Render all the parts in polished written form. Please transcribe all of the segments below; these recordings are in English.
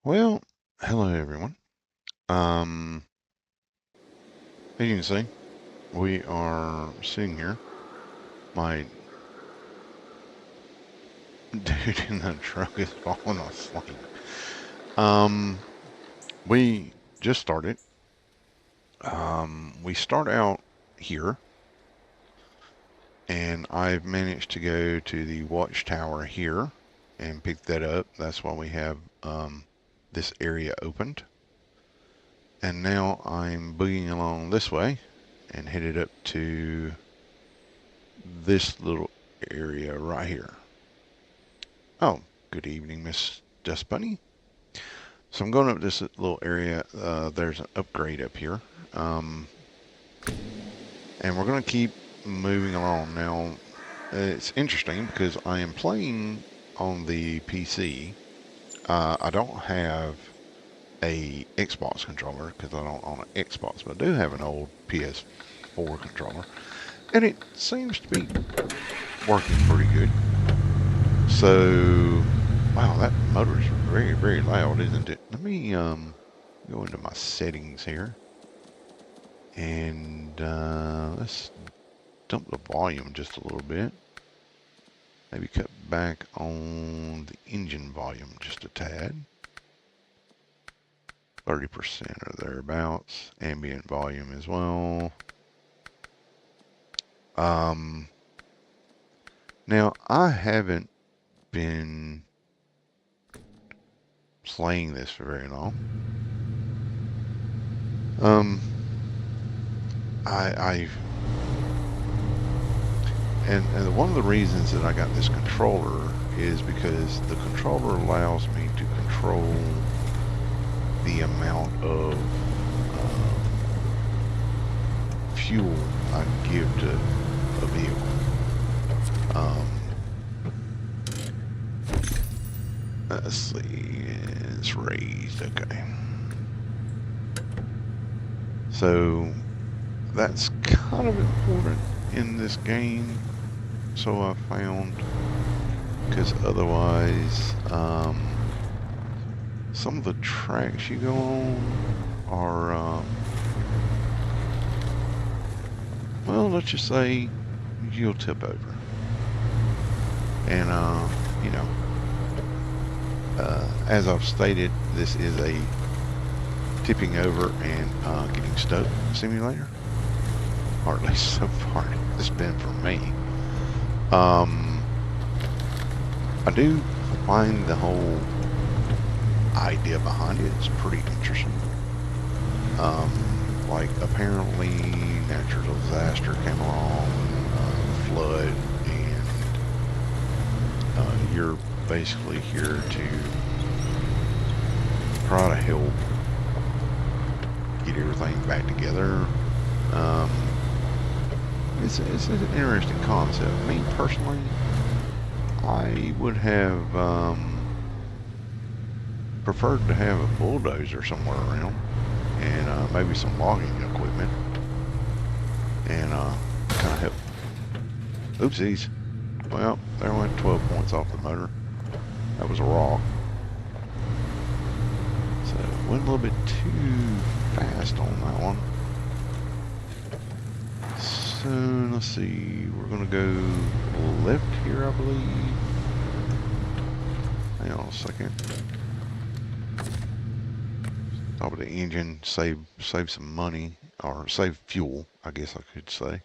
Well, hello everyone. As you can see, we are sitting here. My dude in the truck is falling asleep. Um, we just started. We start out here, and I've managed to go to the watchtower here and pick that up. That's why we have this area opened. And now I'm boogieing along this way and headed up to this little area right here. Oh, good evening, Miss Dustbunney. So I'm going up this little area. There's an upgrade up here. Um, and we're going to keep moving along. Now, it's interesting because I am playing on the PC. I don't have a Xbox controller because I don't own an Xbox, but I do have an old PS4 controller. And it seems to be working pretty good. So, wow, that motor is very, very loud, isn't it? Let me go into my settings here. And let's dump the volume just a little bit. Maybe cut back on the engine volume just a tad. 30% or thereabouts. Ambient volume as well. Now, I haven't been playing this for very long. And one of the reasons that I got this controller is because the controller allows me to control the amount of fuel I give to a vehicle. Let's see, it's raised, okay. So that's kind of important in this game, so I found, because otherwise some of the tracks you go on are well, let's just say you'll tip over, and you know, as I've stated, this is a tipping over and getting stuck simulator, or at least so far it's been for me. I do find the whole idea behind it is pretty interesting. Like apparently natural disaster came along, flood, and you're basically here to try to help get everything back together. It's an interesting concept. Me personally, I would have preferred to have a bulldozer somewhere around, and maybe some logging equipment, and kind of help. Oopsies. Well, there went 12 points off the motor. That was a rock. So went a little bit too fast on that one. So let's see, we're gonna go left here, I believe. Hang on a second. Top of the engine, save some money, or save fuel, I guess I could say.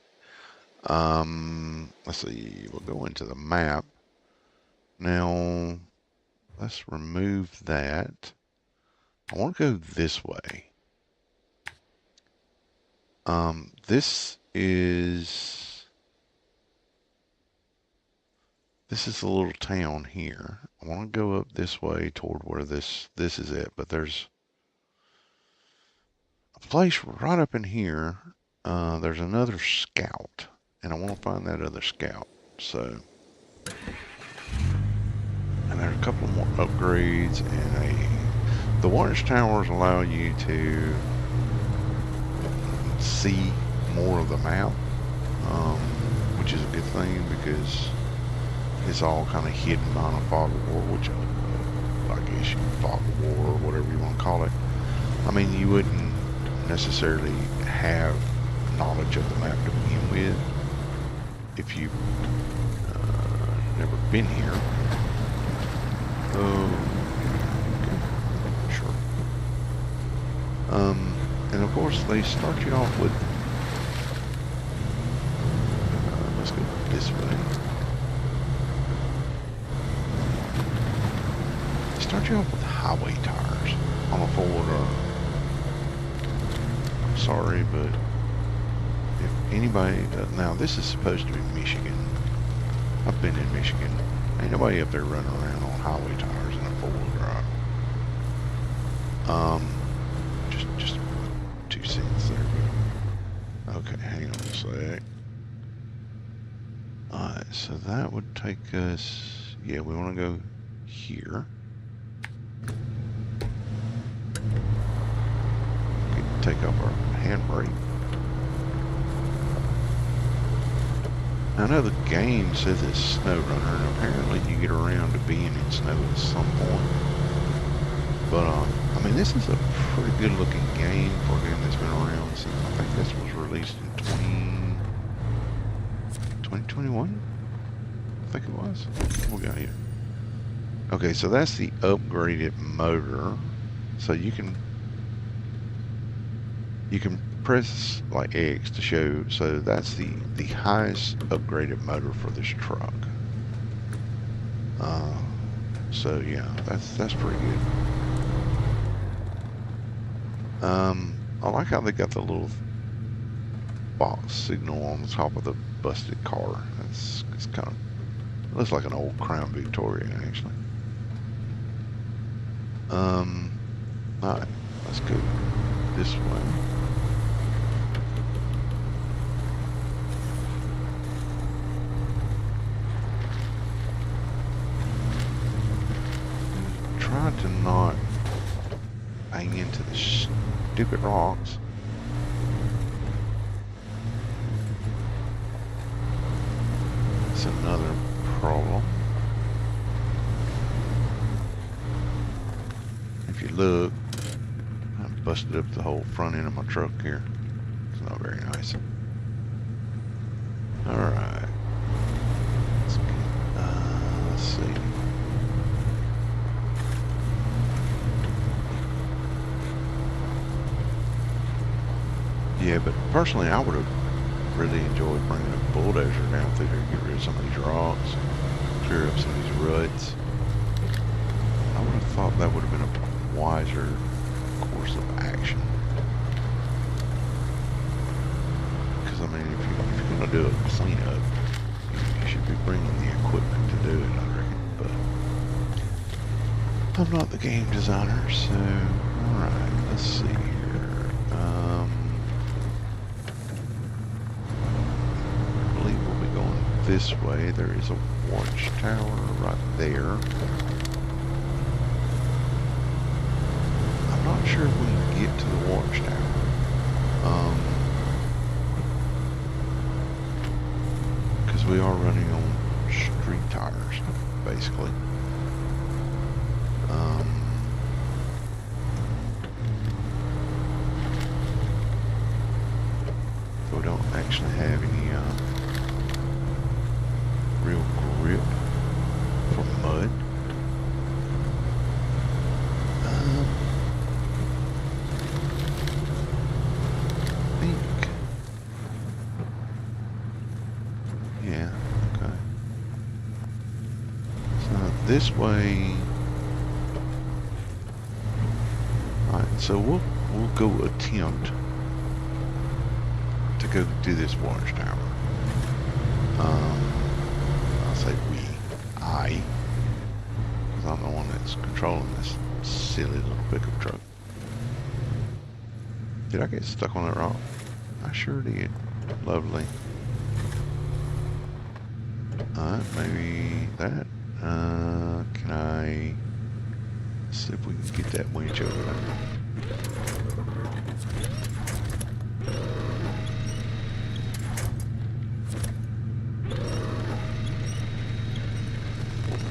Let's see, we'll go into the map. Now, let's remove that. I want to go this way. This is a little town here. I want to go up this way toward where this is it, but there's a place right up in here. There's another scout, and I want to find that other scout. So, and there's a couple more upgrades, and the watchtowers allow you to see more of the map, which is a good thing because it's all kind of hidden behind a fog of war, which I guess, fog of war or whatever you want to call it. I mean, you wouldn't necessarily have knowledge of the map to begin with if you've never been here. Oh, okay, sure. And of course they start you off with, let's go this way. They start you off with highway tires on a four-wheel drive. I'm sorry, but if anybody, now this is supposed to be Michigan. I've been in Michigan. Ain't nobody up there running around on highway tires in a four-wheel drive. Just 2 cents there. Okay, hang on a sec. Alright, so that would take us, yeah, we want to go here. Take off our handbrake. I know the game says it's SnowRunner, and apparently you get around to being in snow at some point. But I mean, this is a pretty good looking game for a game that's been around since, I think this was released in 2021? I think it was. What we got here? Okay, so that's the upgraded motor. So you can press like X to show, so that's the highest upgraded motor for this truck. So yeah, that's pretty good. I like how they got the little box signal on the top of the busted car. It's kind of, it looks like an old Crown Victoria actually. Alright, let's go this way. Try to not bang into the stupid rocks. That's another problem. If you look, I busted up the whole front end of my truck here. It's not very nice. Alright. Let's see. Yeah, but personally, I would have really enjoyed bringing a bulldozer down through here to get rid of some of these rocks, clear up some of these ruts. I would have thought that would have been a wiser course of action. Because, I mean, if you're going to do a cleanup, you should be bringing the equipment to do it, I reckon. But I'm not the game designer, so, alright, let's see here. This way, there is a watchtower right there. I'm not sure if we can get to the watchtower. Because we are running on street tires, basically. So we don't actually have any real grip for mud. I think. Yeah, okay. So this way. Alright, so we'll go attempt to go do this watchtower. Say I, because I'm the one that's controlling this silly little pickup truck. Did I get stuck on that rock? I sure did. Lovely. Maybe that. Can I see if we can get that winch over there?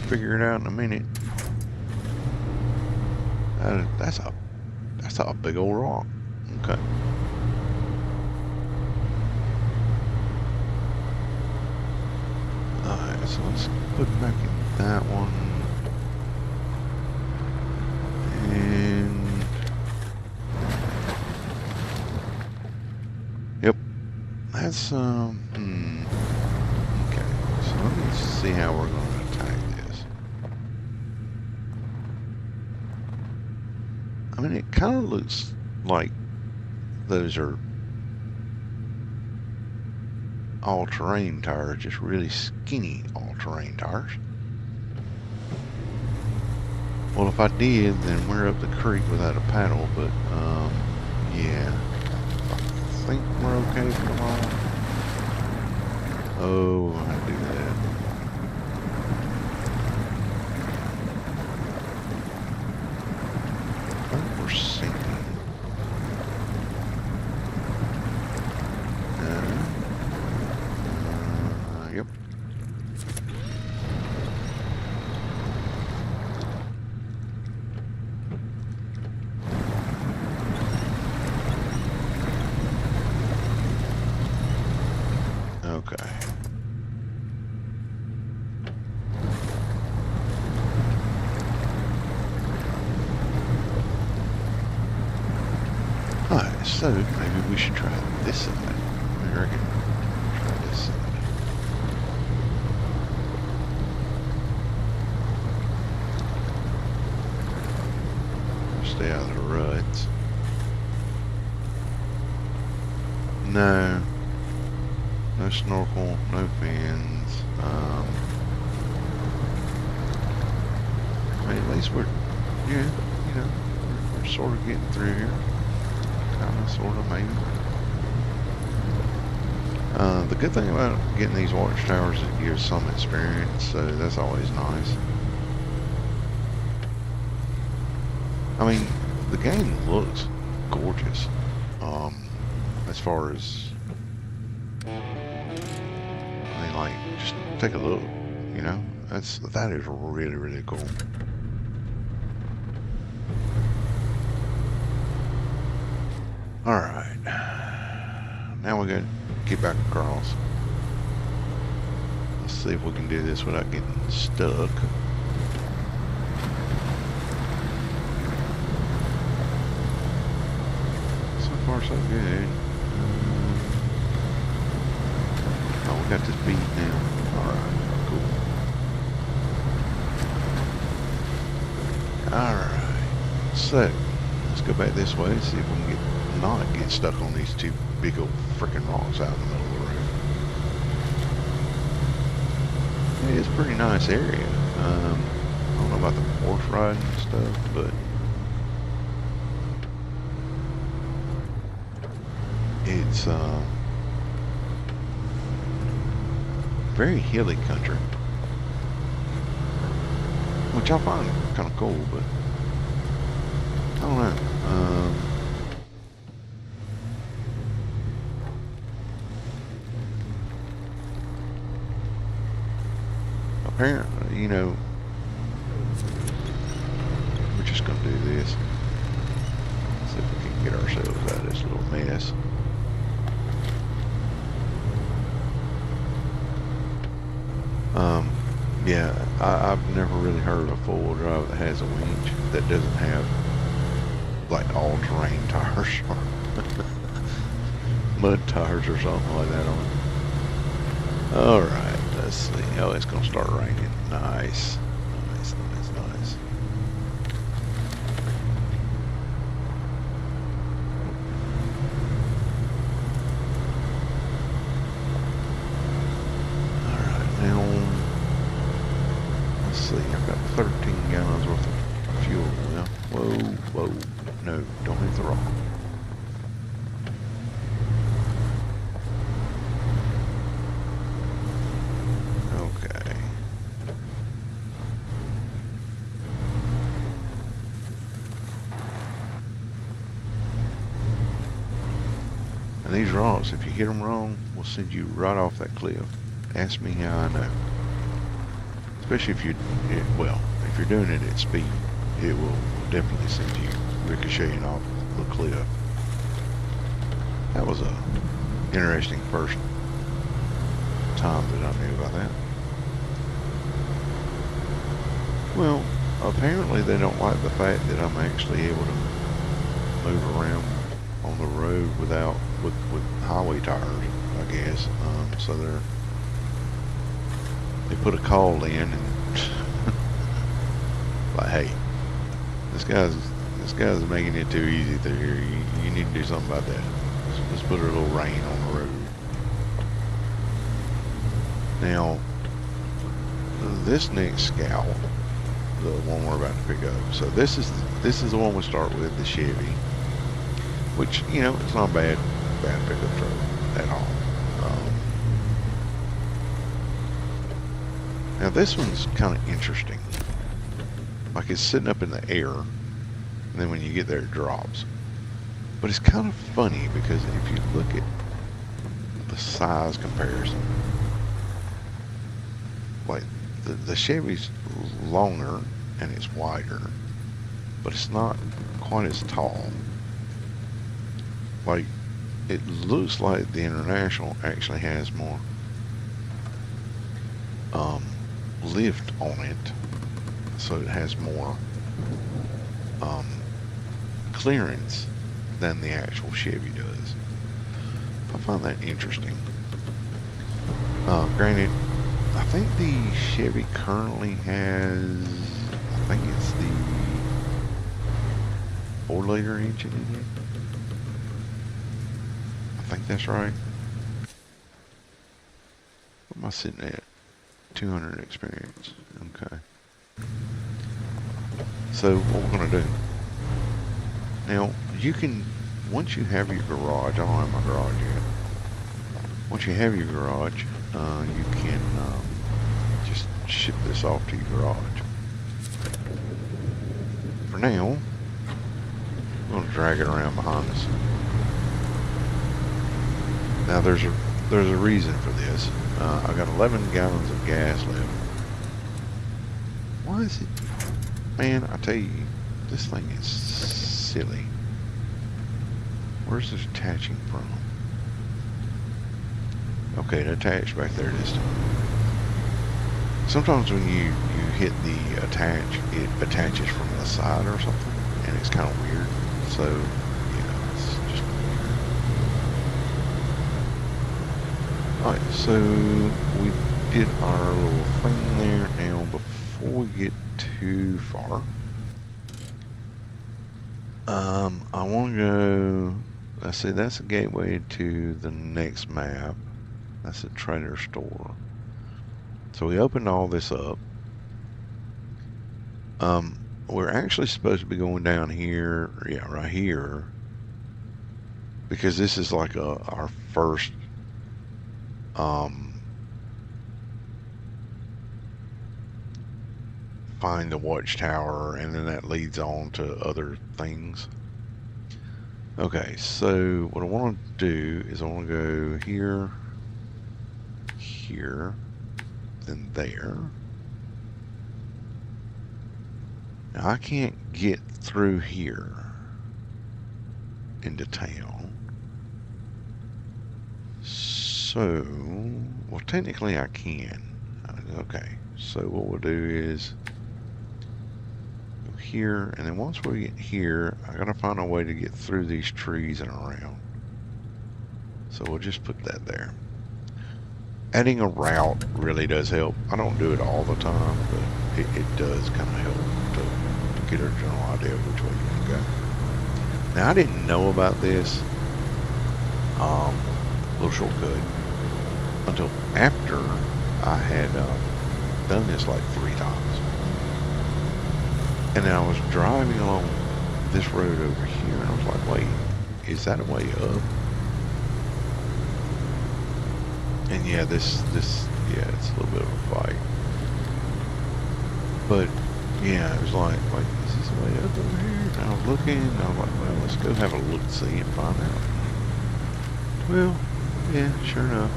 Figure it out in a minute. That's a big old rock. Okay. Alright, so let's put back in that one. And yep. That's okay. So let me see how we're gonna attack this. I mean, it kind of looks like those are all-terrain tires, just really skinny all-terrain tires. Well, if I did, then we're up the creek without a paddle, but yeah, I think we're okay for the moment. Oh, I do that. I think we're sinking. Yep. Okay. Alright, so maybe we should try this side. I reckon. Try this side. Stay out of the ruts. No. No snorkel, no fins. I mean, at least we're, yeah, you know, we're sort of getting through here. Kind of, sort of, maybe. The good thing about getting these watchtowers is it gives some experience, so that's always nice. I mean, the game looks gorgeous. As far as, I mean, like, just take a look, you know? That is really, really cool. Alright. Now we gotta get back across. Let's see if we can do this without getting stuck. So far, so good. Oh, we got this beat now. Alright, cool. Alright. So, let's go back this way and see if we can not get stuck on these two big old freaking rocks out in the middle of the road. It is a pretty nice area. I don't know about the horse riding and stuff, but it's very hilly country, which I find kind of cool, but I don't know. Apparently, you know, we're just going to do this. See if we can get ourselves out of this little mess. Yeah, I've never really heard of a four-wheel drive that has a winch that doesn't have like all-terrain tires or mud tires or something like that on it. Alright, let's see. Oh, it's going to start raining. Nice. Nice, nice, nice. Alright, now, let's see. I've got 13 gallons worth of fuel now. Whoa, whoa. No, don't hit the rock. Okay. And these rocks, if you hit them wrong, will send you right off that cliff. Ask me how I know. Especially if you, well, if you're doing it at speed, it will definitely send you ricocheting off the cliff. That was a interesting first time that I knew about that. Well, apparently they don't like the fact that I'm actually able to move around on the road without with highway tires, I guess. So they put a call in and like, hey, this guy's making it too easy through here. You need to do something about that. Let's put a little rain on the road. Now, this next Scout, the one we're about to pick up. So this is the one we start with, the Chevy, which, you know, it's not a bad pickup truck at all. Now this one's kind of interesting. Like, it's sitting up in the air, and then when you get there it drops. But it's kind of funny because if you look at the size comparison, like the Chevy's longer and it's wider, but it's not quite as tall. Like, it looks like the International actually has more lift on it, so it has more clearance than the actual Chevy does. I find that interesting. Granted, I think the Chevy currently has, I think it's the 4-liter engine in it. I think that's right. What am I sitting at? 200 experience. Okay. So what we're going to do now, you can, once you have your garage, I don't have my garage yet. Once you have your garage, you can just ship this off to your garage. For now, I'm going to drag it around behind us. Now there's a reason for this. I've got 11 gallons of gas left. Why is it? Man, I tell you, this thing is silly. Where's this attaching from? Okay, it attached back there this time. Sometimes when you hit the attach, it attaches from the side or something, and it's kind of weird. So, you know, it's just weird. Alright, so we did our little thing there. Now, before we get too far, I want to go, let's see, that's a gateway to the next map. That's a trader store. So we opened all this up. We're actually supposed to be going down here, yeah, right here, because this is like our first find the watchtower, and then that leads on to other things. Okay, so what I want to do is I want to go here, here, then there. Now I can't get through here into town. So, well, technically I can. Okay, so what we'll do is go here, and then once we get here, I gotta find a way to get through these trees and around. So we'll just put that there. Adding a route really does help. I don't do it all the time, but it does kind of help to get a general idea of which way you want to go. Now, I didn't know about this little shortcut until after I had done this like 3 times. And then I was driving along this road over here, and I was like, wait, is that a way up? And yeah, this, yeah, it's a little bit of a fight. But yeah, it was like, wait, is this the way up over here? And I was looking, and I was like, well, let's go have a look-see and find out. Well, yeah, sure enough,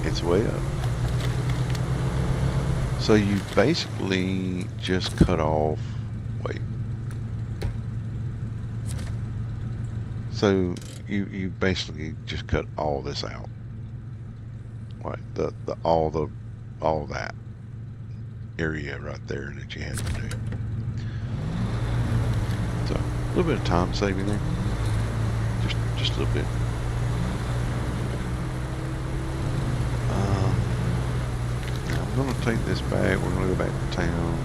it's way up. So you basically just cut off, wait, So you basically just cut all this out, like all that area right there that you had to do. So a little bit of time saving there, just a little bit. Now I'm gonna take this back. We're gonna go back to town,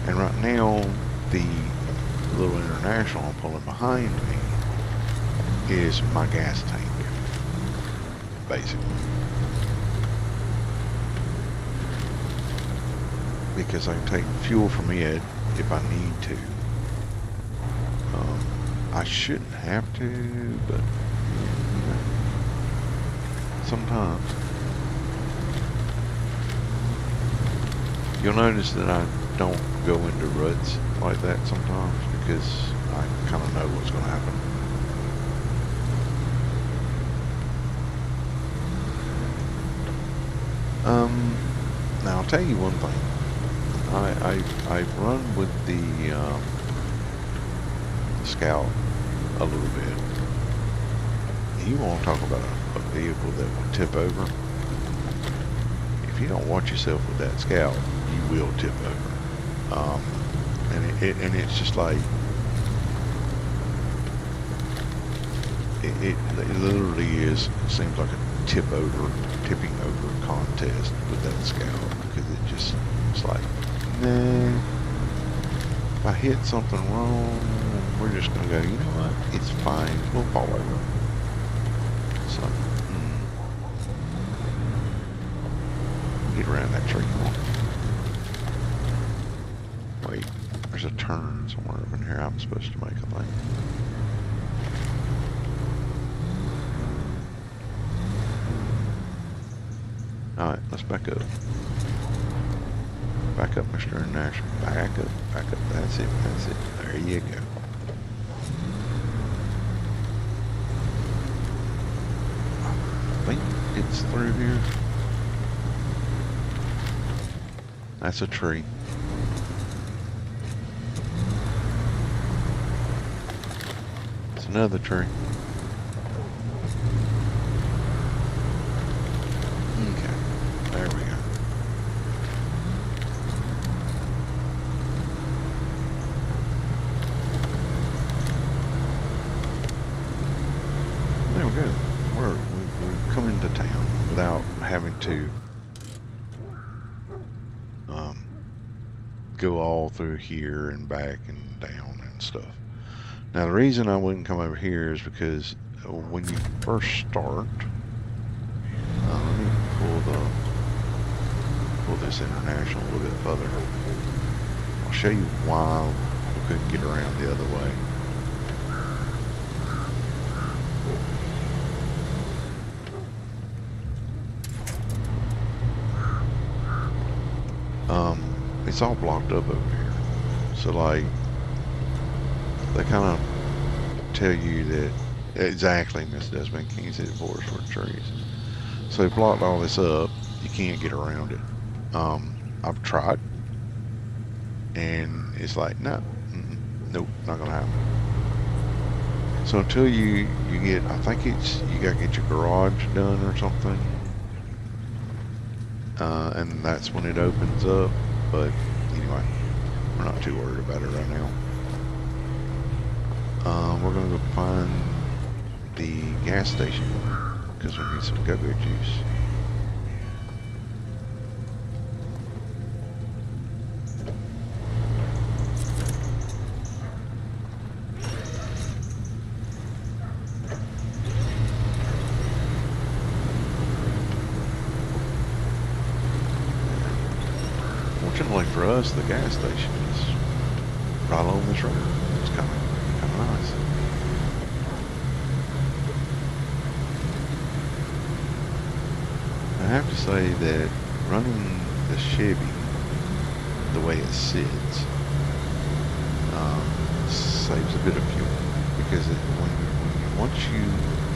and right now the little international I'm pulling behind me is my gas tank, basically. Because I can take fuel from it if I need to. I shouldn't have to, but you know, sometimes. You'll notice that I don't go into ruts like that sometimes because I kind of know what's going to happen. Now I'll tell you one thing. I've run with the Scout a little bit. You want to talk about a vehicle that will tip over? If you don't watch yourself with that Scout, you will tip over. And it's just like it literally is. It seems like a tipping over contest with that Scout because it's like, nah. If I hit something wrong, we're just gonna go. You know what? It's fine. We'll fall over. So get around that tree. Wait, there's a turn somewhere over in here I'm supposed to make, I think. Alright, let's back up. Back up, Mr. International. Back up, back up. That's it, that's it. There you go. I think it's through here. That's a tree. It's another tree. Okay, there we go. There we go. We've come into town without having to go all through here and back and down and stuff. Now the reason I wouldn't come over here is because when you first start, let me pull this international a little bit further. I'll show you why we couldn't get around the other way. It's all blocked up over here. So like, they kind of tell you that exactly, Miss Desmond, King City Forest for trees. So they blocked all this up. You can't get around it. I've tried, and it's like, no, nope, not gonna happen. So until you get, I think it's, you gotta get your garage done or something, and that's when it opens up. But anyway, we're not too worried about it right now. We're gonna go find the gas station because we need some go-go juice. Fortunately for us, the gas station is right along this road. It's kind of nice. I have to say that running the Chevy the way it sits saves a bit of fuel because once you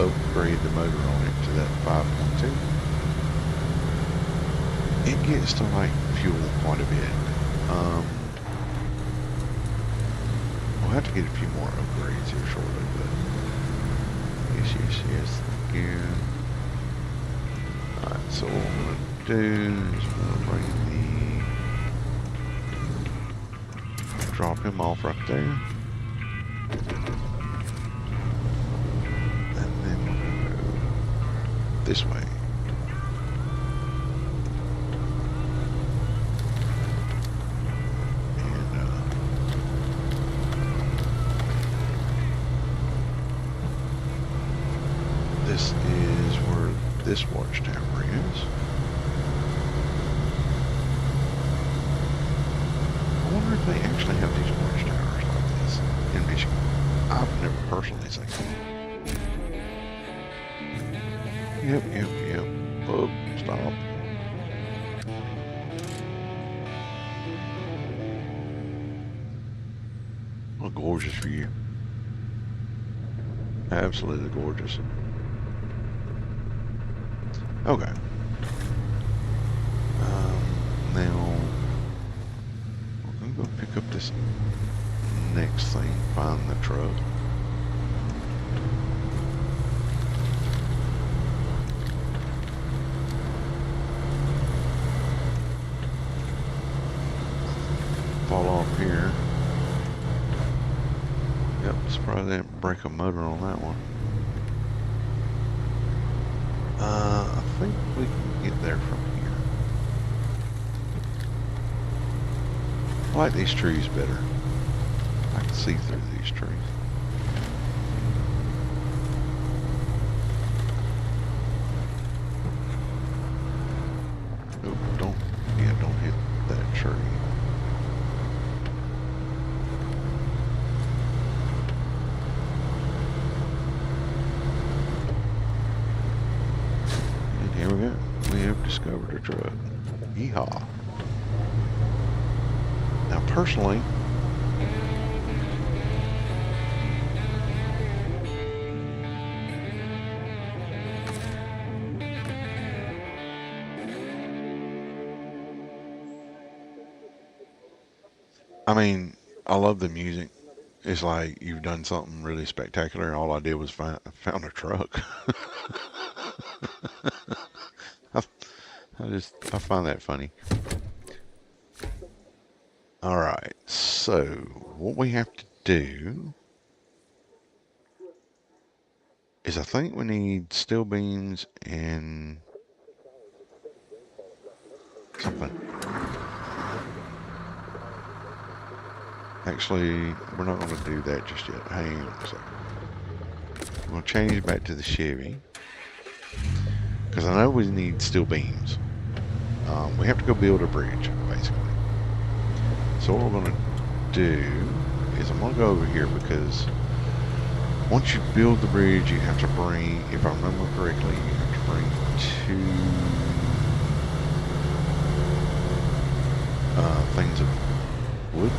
upgrade the motor on it to that 5.2, it gets to like fuel quite a bit. We'll have to get a few more upgrades here shortly, but yes, thank you. Alright, so what we're going to do is we're going to bring drop him off right there. And then we're going to go this way. This is where this watchtower is. I wonder if they actually have these watchtowers like this in Michigan. I've never personally seen them. Yep. Oh, stop. What a gorgeous view. Absolutely gorgeous. Okay. Now we're gonna go pick up this next thing, find the truck. Fall off here. Yep, surprised they didn't break a motor on that one. I think we can get there from here. I like these trees better. I can see through these trees. Oh, don't hit that tree. Here we go. We have discovered a truck. Yeehaw. Now, personally, I mean, I love the music. It's like you've done something really spectacular. All I did was found a truck. I find that funny. All right, so what we have to do is I think we need steel beams and something. Actually, we're not going to do that just yet. Hang on a second. I'm going to change back to the Chevy because I know we need steel beams. We have to go build a bridge, basically. So what we're going to do is I'm going to go over here because once you build the bridge, you have to bring, if I remember correctly, you have to bring two things of wood.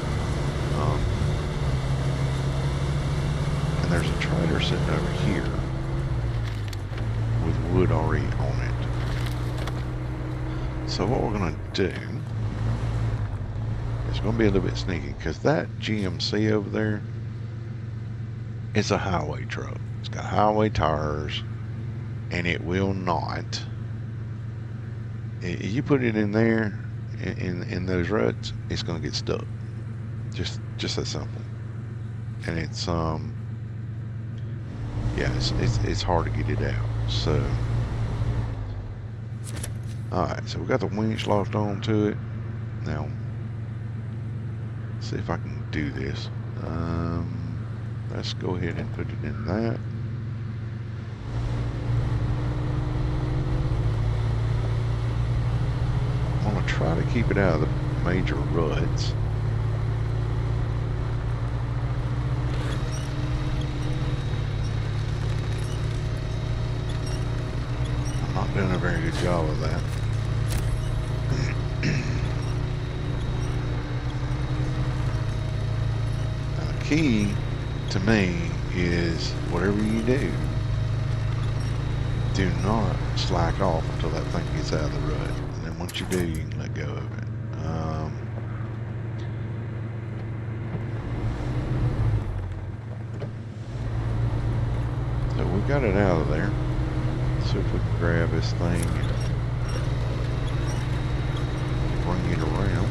And there's a trailer sitting over here with wood already on it. So what we're going to do is going to be a little bit sneaky because that GMC over there is a highway truck. It's got highway tires and it will not. If you put it in there in those ruts, it's going to get stuck. Just that simple. And it's yeah, it's hard to get it out. So alright, so we got the winch locked onto it. Now let's see if I can do this. Let's go ahead and put it in that. I'm going to try to keep it out of the major ruts. I'm not doing a very good job of that. Now the key to me is whatever you do not slack off until that thing gets out of the rut. And then once you do, you can let go of it. So we got it out of there. So if we can grab this thing and bring it around.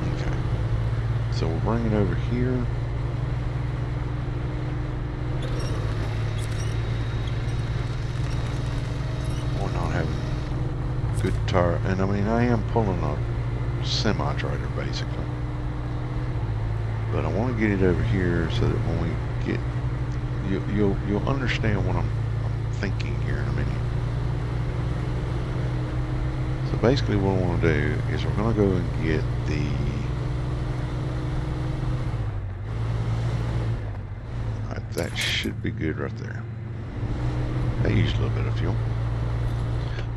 Okay. So we'll bring it over here. Good tire, and I mean I am pulling a semi-trailer basically, but I want to get it over here so that when we get, you'll understand what I'm thinking here in a minute. So basically what I want to do is we're going to go and get the that should be good right there. They use a little bit of fuel.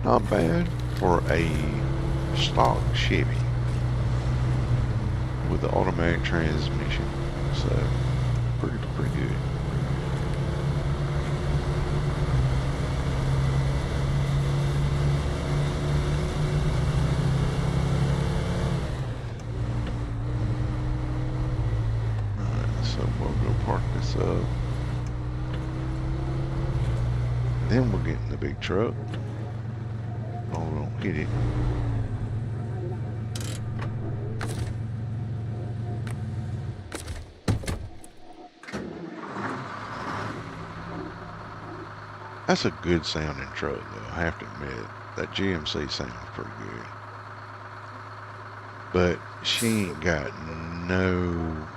Not bad for a stock Chevy with the automatic transmission. So pretty good. Alright, so we'll go park this up. Then we'll get in the big truck. Oh, we don't hit it. That's a good sounding truck though, I have to admit. That GMC sounds pretty good. But she ain't got no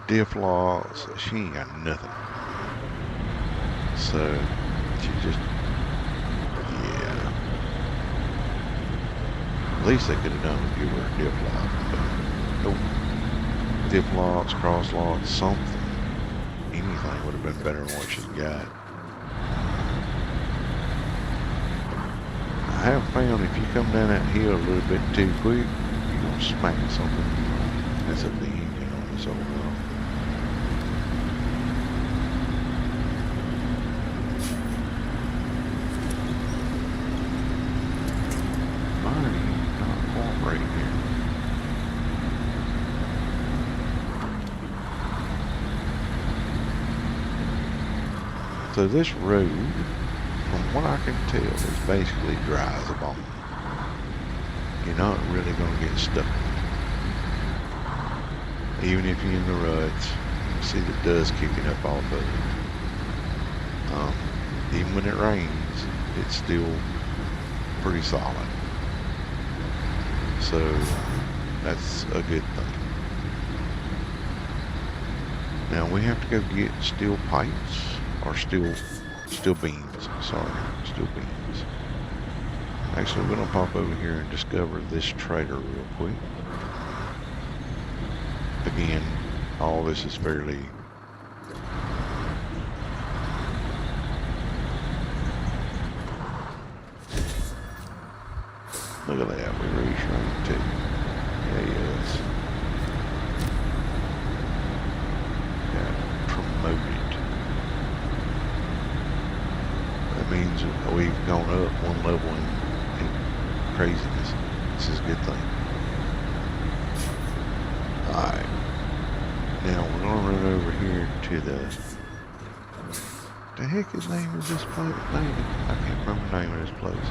diff locks. She ain't got nothing. So she just, yeah. At least they could have done to give her a diff lock, but nope. Diff locks, cross locks, something. Anything would have been better than what she's got. I have found if you come down that hill a little bit too quick, you're going to smack something. That's at the engine on this old one. So this road, from what I can tell, is basically dry as a bone. You're not really going to get stuck. Even if you're in the ruts, you can see the dust kicking up off of it. Even when it rains, it's still pretty solid. So that's a good thing. Now we have to go get steel pipes. Or steel beams, sorry, steel beams. Actually, we're gonna pop over here and discover this trailer real quick. Again, all this is fairly look at that, we reached rank 2. Yeah, yes. Got promoted. Means we've gone up one level in craziness. This is a good thing. Alright. Now we're gonna run over here to the heck his name is this place? I can't remember the name of this place.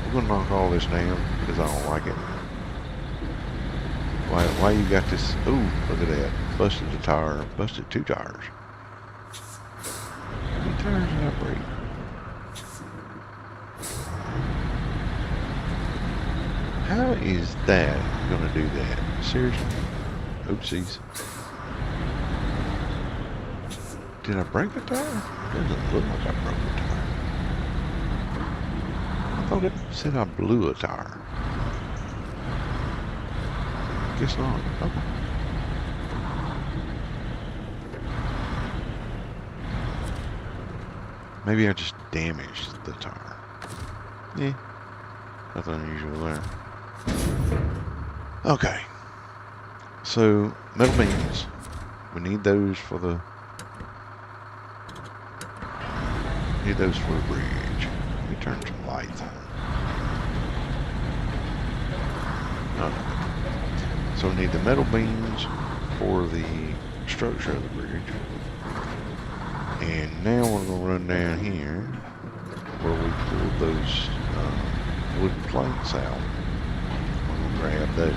We're gonna knock all this down because I don't like it. Why you got this? Ooh, look at that. Busted the tire. Busted 2 tires. How many tires did I break? How is that gonna do that? Seriously? Oopsies. Did I break a tire? Doesn't look like I broke a tire. I thought it said I blew a tire. Guess not. Okay. Maybe I just damaged the tire. Yeah, nothing unusual there. Okay, so metal beams. We need those for the bridge. Let me turn some lights on. Okay. So we need the metal beams for the structure of the bridge. And now we're going to run down here where we pulled those wooden planks out. We're going to grab those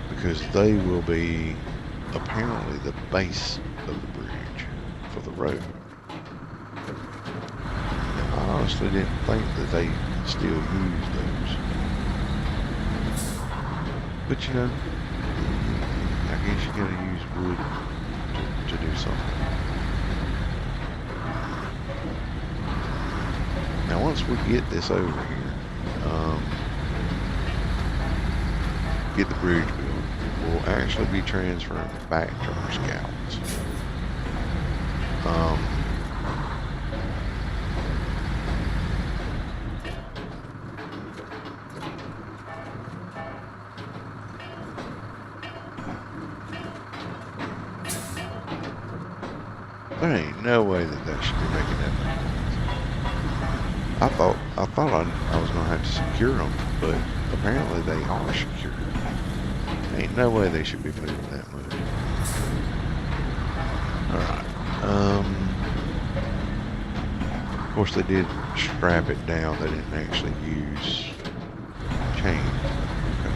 because they will be apparently the base of the bridge for the road. Now, I honestly didn't think that they still use those. But you know, I guess you gotta use wood to do something. Now once we get this over here, get the bridge built, we'll actually be transferring back to our scouts. There ain't no way that should be making that much noise. I thought I was gonna have to secure them, but apparently they are secure. Ain't no way they should be moving that much. All right. Of course they did strap it down. They didn't actually use chain. Okay.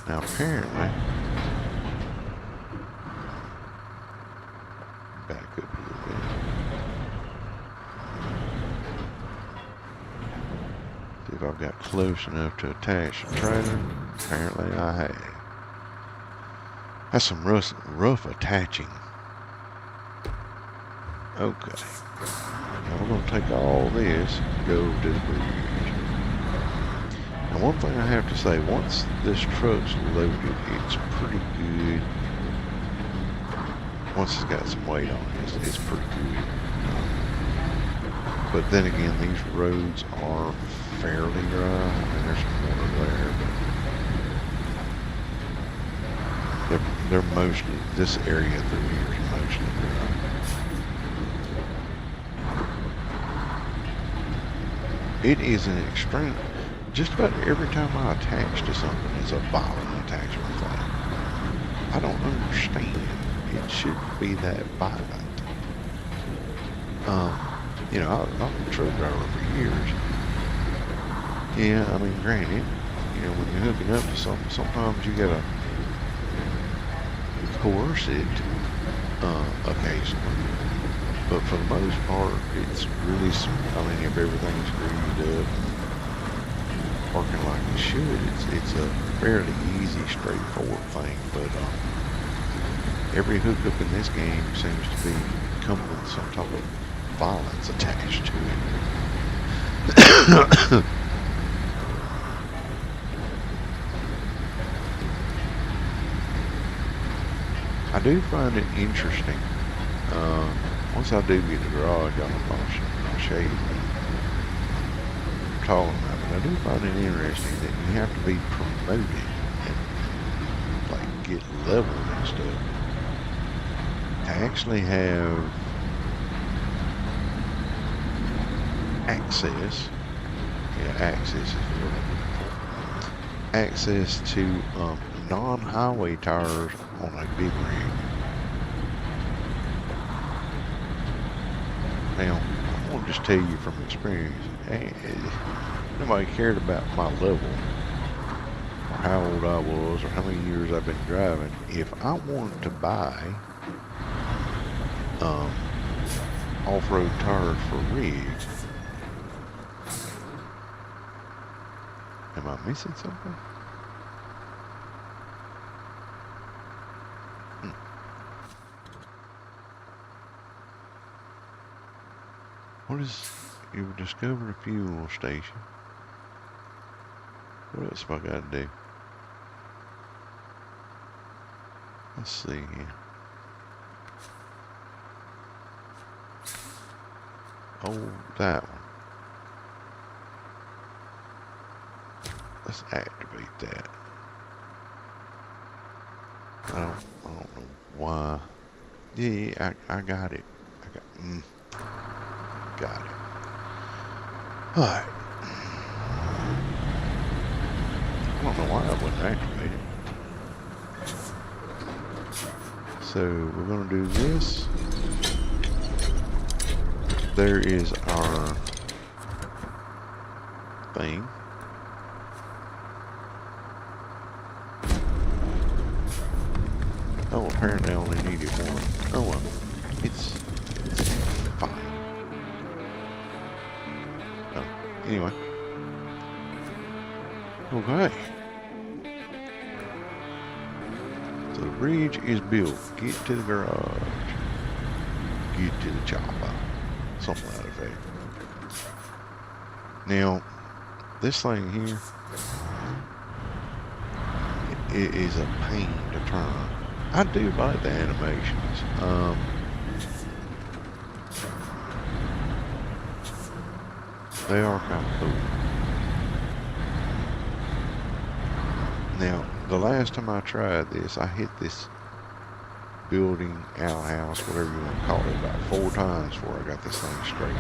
Now apparently, back up a little bit. See if I've got close enough to attach the trailer. Apparently I have. That's some rough attaching. Okay. Now we're going to take all this and go to the bridge. Now one thing I have to say, once this truck's loaded, it's pretty good. Once it's got some weight on it, it's pretty good. But then again, these roads are fairly dry. I mean, there's some water there, but they're mostly, this area through here is mostly dry. It is an extreme, just about every time I attach to something, it's a violent attachment thing. I don't understand. It shouldn't be that violent. You know, I've been a truck driver for years. Yeah, I mean, granted, you know, when you're hooking up to something, sometimes you gotta coerce it occasionally. But for the most part, it's really, I mean, if everything's greased up and working like it should, it's a fairly easy, straightforward thing. But every hookup in this game seems to be coming with some type of violence attached to it. I do find it interesting. Once I do get the garage, I'll show you what I'm talking about. But I do find it interesting that you have to be promoted and like get leveled and stuff to actually have access. Yeah, access is what I'm looking for. Access to non-highway tires on a big rig. Now, I want to just tell you from experience, nobody cared about my level or how old I was or how many years I've been driving. If I wanted to buy off-road tires for rigs, am I missing something? What is, you've discovered a fuel station. What else have I got to do? Let's see here. Oh, that one. Let's activate that. I don't know why. Yeah, I got it. Got it. Alright. I don't know why I wouldn't activate it. So we're going to do this. There is our thing. Oh, apparently I only needed one. Oh well, it's fine. Oh, anyway. Okay. So the bridge is built. Get to the garage. Get to the chopper. Something like that. Now, this thing here, it is a pain to turn. I do like the animations. They are kind of cool. Now, the last time I tried this, I hit this building, outhouse, whatever you want to call it, about 4 times before I got this thing straight.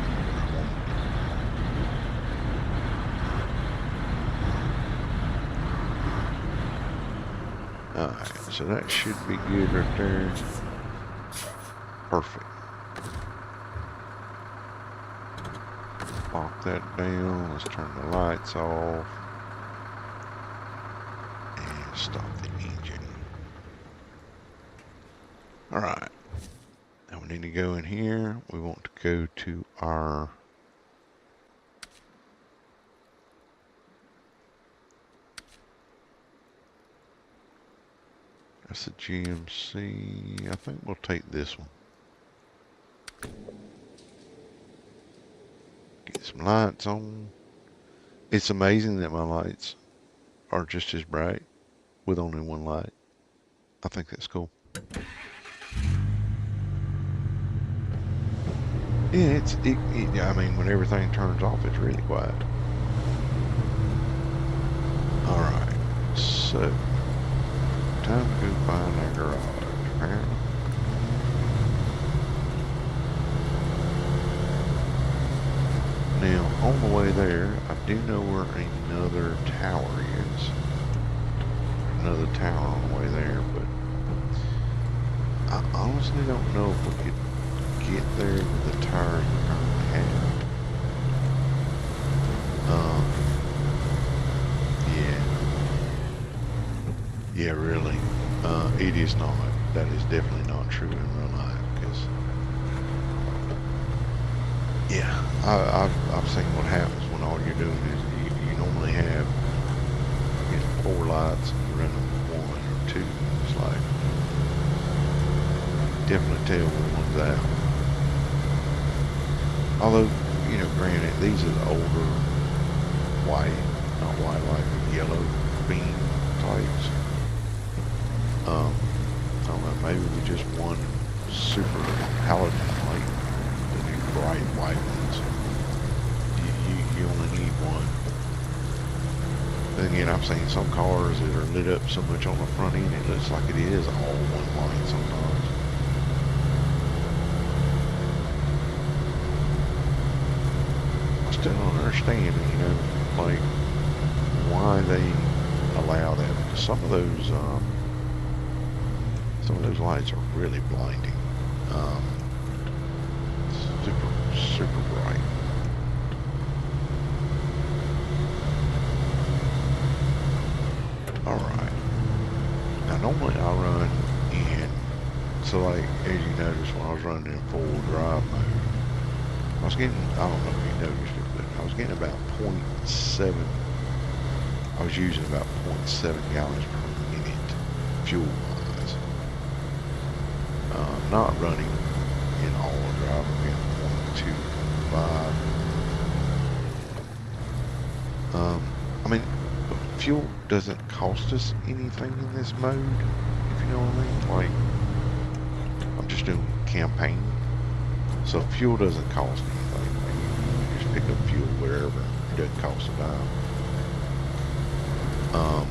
Alright, so that should be good right there. Perfect. Lock that down. Let's turn the lights off. And stop the engine. Alright. Now we need to go in here. We want to go to our that's a GMC. I think we'll take this one. Get some lights on. It's amazing that my lights are just as bright with only one light. I think that's cool. Yeah, I mean, when everything turns off, it's really quiet. Alright, so time to go find our garage, apparently. Now, on the way there, I do know where another tower is. Another tower on the way there, but I honestly don't know if we could get there with the tires we're currently have. Yeah, really. It is not. That is definitely not true in real life, because yeah, I've seen what happens when all you're doing is you normally have 4 lights and you run them 1 or 2. It's like definitely tell when one's out. Although, you know, granted, these are the older white, not white, like yellow beam types. I don't know, maybe we just one super halogen light, the new bright white ones. You only need one. Then again, I've seen some cars that are lit up so much on the front end, it looks like it is all one light sometimes. I still don't understand, you know, like, why they allow that, because some of those lights are really blinding. Super bright. Alright. Now normally I run in, so like, as you noticed when I was running in 4-wheel drive mode, I was getting, I don't know if you noticed it, but I was getting about 0.7, I was using about 0.7 gallons per minute fuel-wise. Not running in all-wheel drive, I'm getting 0.25. I mean, fuel doesn't cost us anything in this mode, if you know what I mean. Like, I'm just doing campaign, so fuel doesn't cost anything. doesn't cost a dime.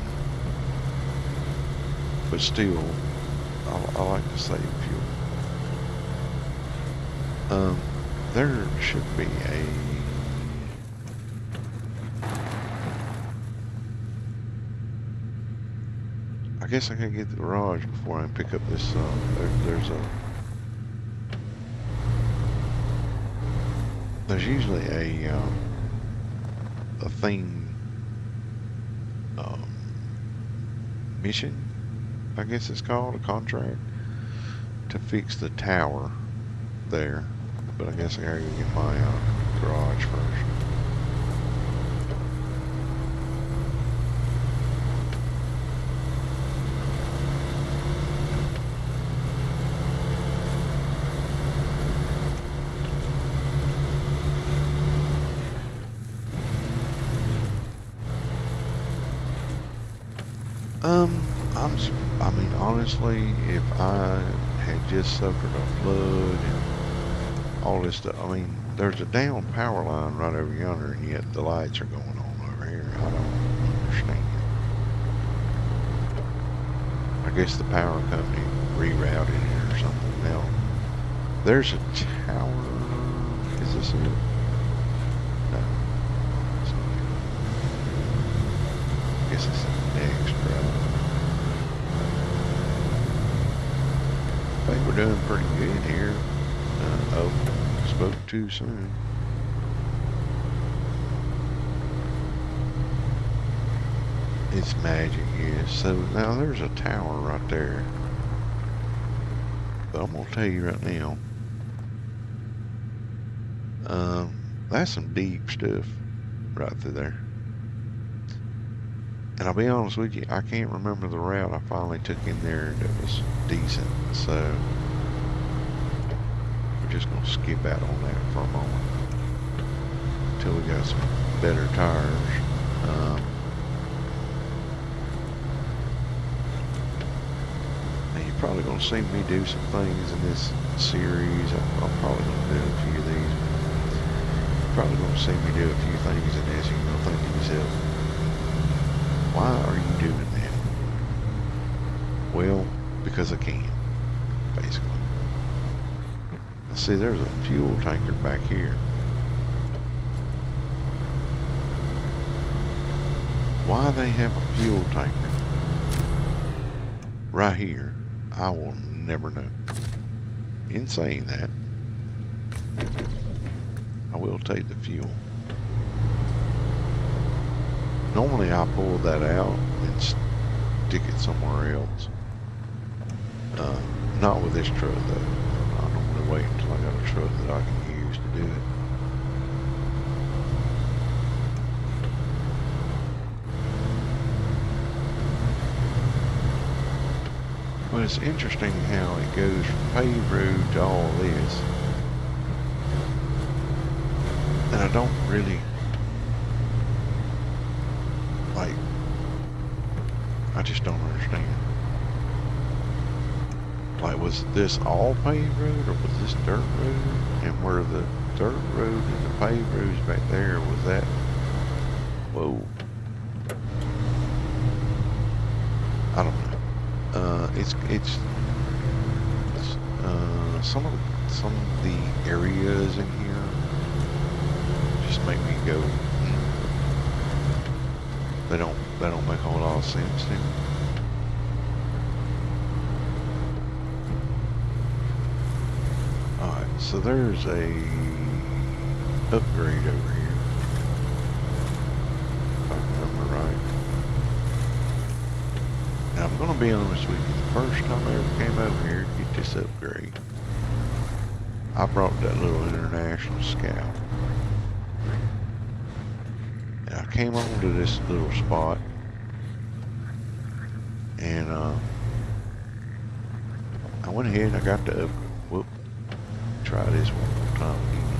But still, I like to save fuel. There should be a... I guess I can get the garage before I pick up this, there's usually a theme, mission, I guess it's called, a contract, to fix the tower there. But I guess I gotta go get my garage first. I mean, honestly, if I had just suffered a flood and all this stuff, I mean, there's a down power line right over yonder, and yet the lights are going on over here. I don't understand. I guess the power company rerouted it or something. Now, there's a tower. Is this it? No. I guess it's the next route. I think we're doing pretty good here. Oh, spoke too soon. It's magic, yes. So now there's a tower right there. But I'm gonna tell you right now, that's some deep stuff right through there. And I'll be honest with you, I can't remember the route I finally took in there that was decent. So we're just gonna skip out on that for a moment until we got some better tires. Now you're probably gonna see me do some things in this series. I'm probably gonna do a few of these. You're probably gonna see me do a few things in this, and you're gonna think to yourself, why are you doing that? Well, because I can, basically. Now see, there's a fuel tanker back here. Why they have a fuel tanker right here, I will never know. In saying that, I will take the fuel. Normally I pull that out and stick it somewhere else. Not with this truck though. I normally wait until I got a truck that I can use to do it. But it's interesting how it goes from paved road to all this. And I don't really like, I just don't understand. Like, was this all paved road or was this dirt road? And where the dirt road and the paved roads back there, was that, whoa. I don't know. It's some of the areas in here just make me go, They don't make a whole lot of sense to me. Alright, so there's a upgrade over here, if I remember right. Now I'm gonna be honest with you, the first time I ever came over here to get this upgrade, I brought that little International Scout. I came on to this little spot, and I went ahead and I got the try this one more time again.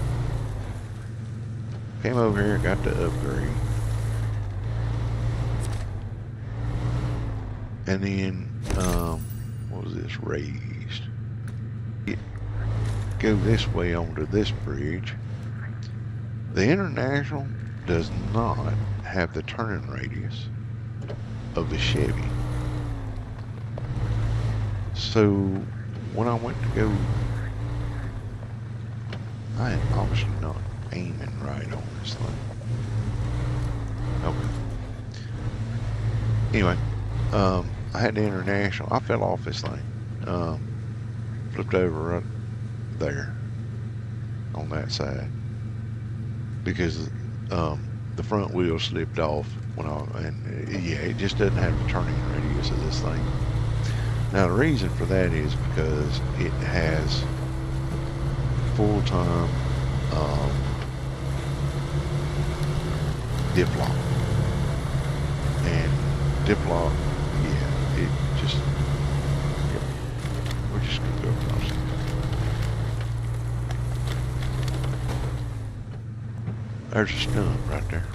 Came over here and got the upgrade, and then what was this, raised? Go this way onto this bridge. The International does not have the turning radius of the Chevy. So when I went to go, I am obviously not aiming right on this thing. Okay. Anyway, I had the international. I fell off this thing. Flipped over right there on that side because the front wheel slipped off yeah, it just doesn't have the turning radius of this thing. Now the reason for that is because it has full-time dip lock, and dip lock, yeah, it just, yep, we're just gonna go across it. There's a stump right there.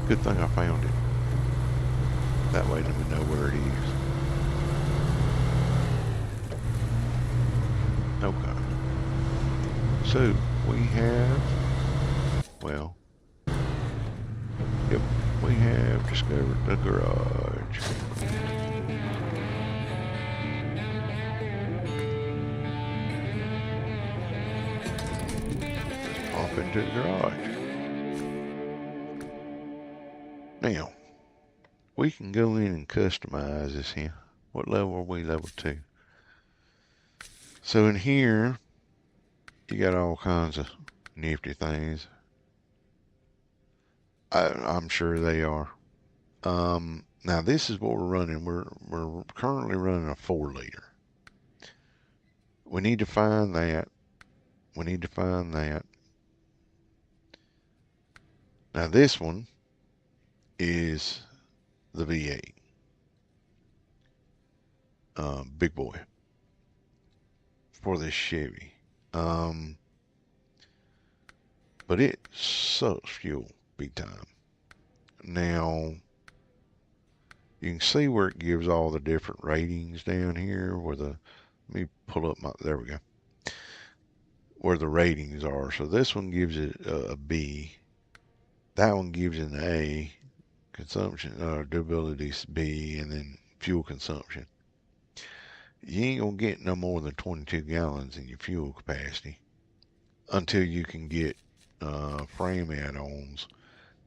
Good thing I found it. That way let me know where it is. Okay. So we have, well, yep, we have discovered the garage. Pop into the garage. Now, we can go in and customize this here. What level are we? Level 2. So in here, you got all kinds of nifty things. I'm sure they are. Now this is what we're running. We're currently running a 4-liter. We need to find that. We need to find that. Now this one is the V8. Big boy. For this Chevy. But it sucks fuel big time. Now, you can see where it gives all the different ratings down here where let me pull up there we go. Where the ratings are. So this one gives it a B. That one gives it an A. Consumption, durability B, and then fuel consumption. You ain't gonna get no more than 22 gallons in your fuel capacity until you can get frame add-ons,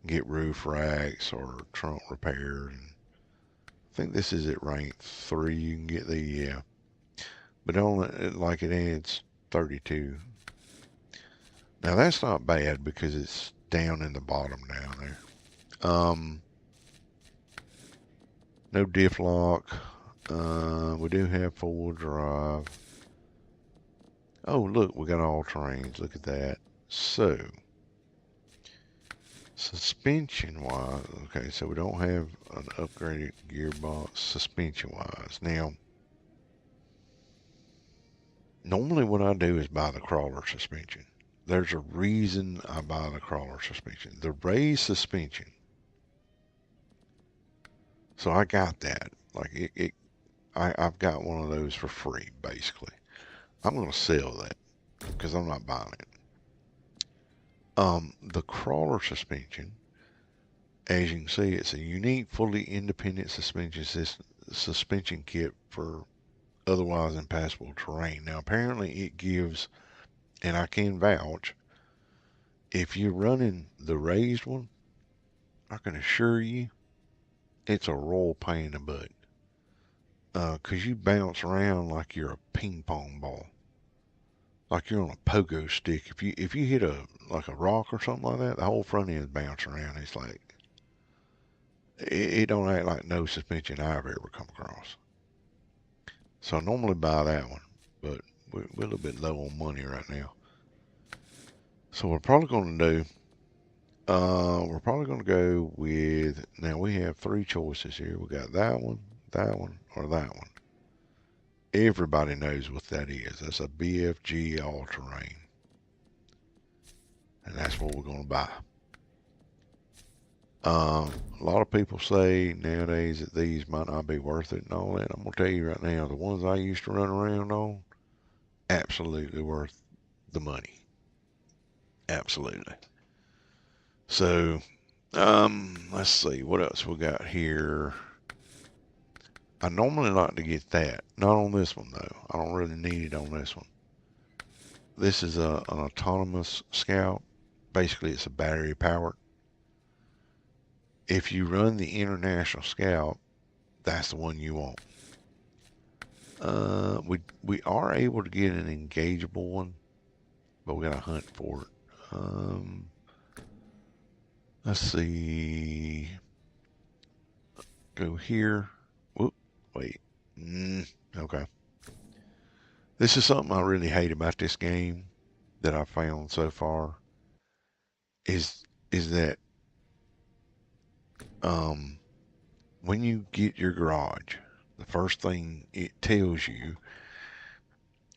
get roof racks or trunk repairs. And I think this is at rank 3. You can get the, yeah, but only like it adds 32. Now that's not bad because it's down in the bottom down there. No diff lock. We do have 4-wheel drive. Oh, look, we got all terrains. Look at that. So, suspension wise, okay, so we don't have an upgraded gearbox suspension wise. Now, normally what I do is buy the crawler suspension. There's a reason I buy the crawler suspension. The raised suspension. So I got that. Like I've got one of those for free, basically. I'm going to sell that because I'm not buying it. The crawler suspension, as you can see, it's a unique, fully independent suspension kit for otherwise impassable terrain. Now, apparently it gives, and I can vouch, if you're running the raised one, I can assure you it's a royal pain in the butt. Because you bounce around like you're a ping pong ball. Like you're on a pogo stick. If you hit a rock or something like that, the whole front end bounce around. It's like it don't act like no suspension I've ever come across. So I normally buy that one, but we're a little bit low on money right now. So we're probably going to do. We're probably going to go with. Now we have 3 choices here. We got that one, or that one. Everybody knows what that is. That's a BFG all-terrain. And that's what we're going to buy. A lot of people say nowadays that these might not be worth it and all that. I'm going to tell you right now, the ones I used to run around on, absolutely worth the money. Absolutely. So, let's see what else we got here. I normally like to get that. Not on this one though. I don't really need it on this one. This is an autonomous scout. Basically, it's a battery powered. If you run the international scout, that's the one you want. We are able to get an engageable one, but we gotta hunt for it. Let's see. Go here. Whoop. Wait. Okay. This is something I really hate about this game that I found so far is that um when you get your garage, the first thing it tells you,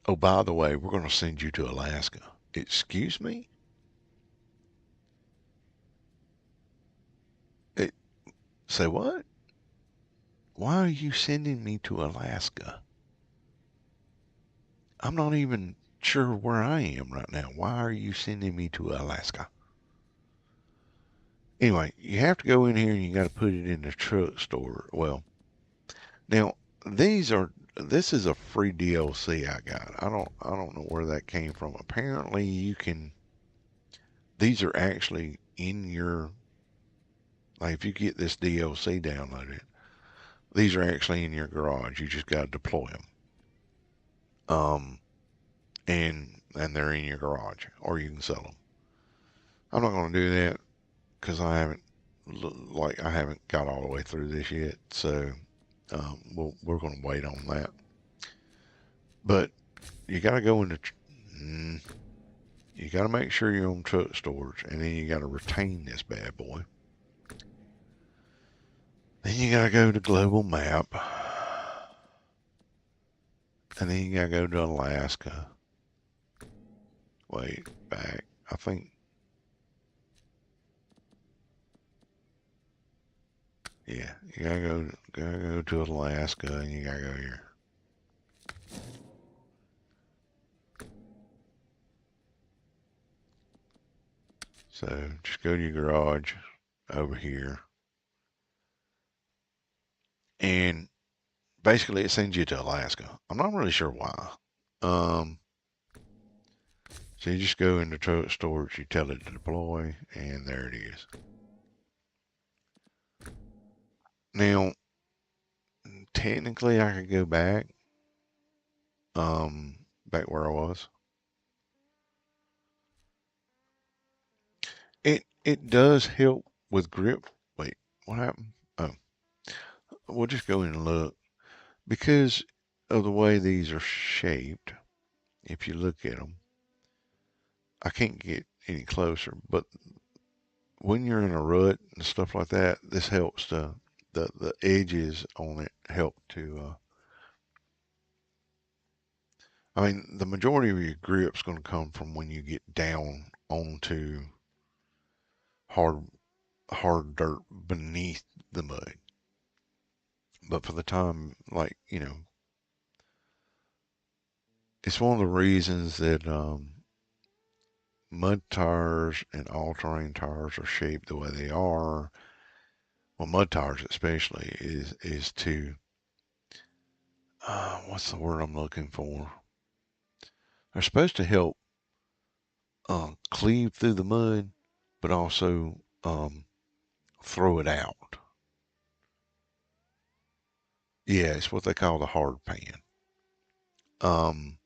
oh, by the way, we're going to send you to Alaska. Excuse me? It, say what? Why are you sending me to Alaska? I'm not even sure where I am right now. Why are you sending me to Alaska? Anyway, you have to go in here and you got to put it in the truck store. Well, now this is a free DLC I got. I don't know where that came from. Apparently you can these are actually in your like if you get this DLC downloaded, these are actually in your garage. You just got to deploy them. Um and they're in your garage or you can sell them. I'm not going to do that cuz I haven't got all the way through this yet. So we're going to wait on that. But you got to go into you got to make sure you're on truck storage, and then you got to retain this bad boy. Then you got to go to global map, and then you got to go to Alaska. Wait, back. I think, yeah, you gotta go to Alaska, and you gotta go here. So just go to your garage over here, and basically it sends you to Alaska. I'm not really sure why. Um, so you just go into truck storage, you tell it to deploy, and there it is. Now, technically, I could go back where I was. It does help with grip. Wait, what happened? Oh, we'll just go in and look because of the way these are shaped. If you look at them, I can't get any closer, but when you're in a rut and stuff like that, this helps to the edges on it help to. I mean, the majority of your grip's going to come from when you get down onto hard hard dirt beneath the mud. But for the time, like, it's one of the reasons that mud tires and all-terrain tires are shaped the way they are. Well, mud tires especially is to what's the word I'm looking for? They're supposed to help cleave through the mud, but also throw it out. Yeah, it's what they call the hard pan. Um,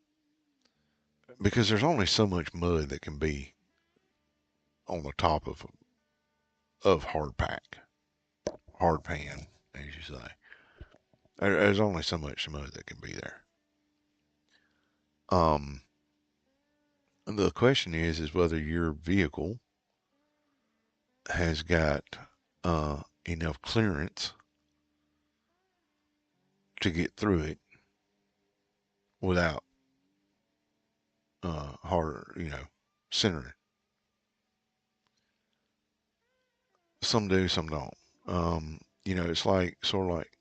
because there's only so much mud that can be on the top of hard pan, as you say. There's only so much mud that can be there. Um, the question is whether your vehicle has got enough clearance to get through it without hard, centering. Some do, some don't. It's like sort of like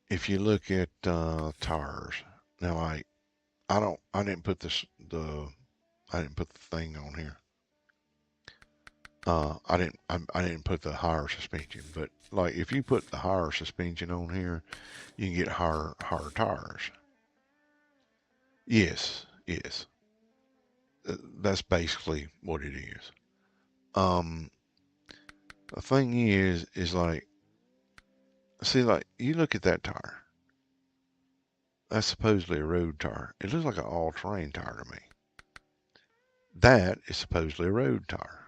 if you look at tires. Now, like I didn't put this the I didn't put the thing on here. I didn't put the higher suspension, but like if you put the higher suspension on here, you can get higher tires. Yes, yes. That's basically what it is. Um, the thing is like, see, like you look at that tire. That's supposedly a road tire. It looks like an all-terrain tire to me. That is supposedly a road tire.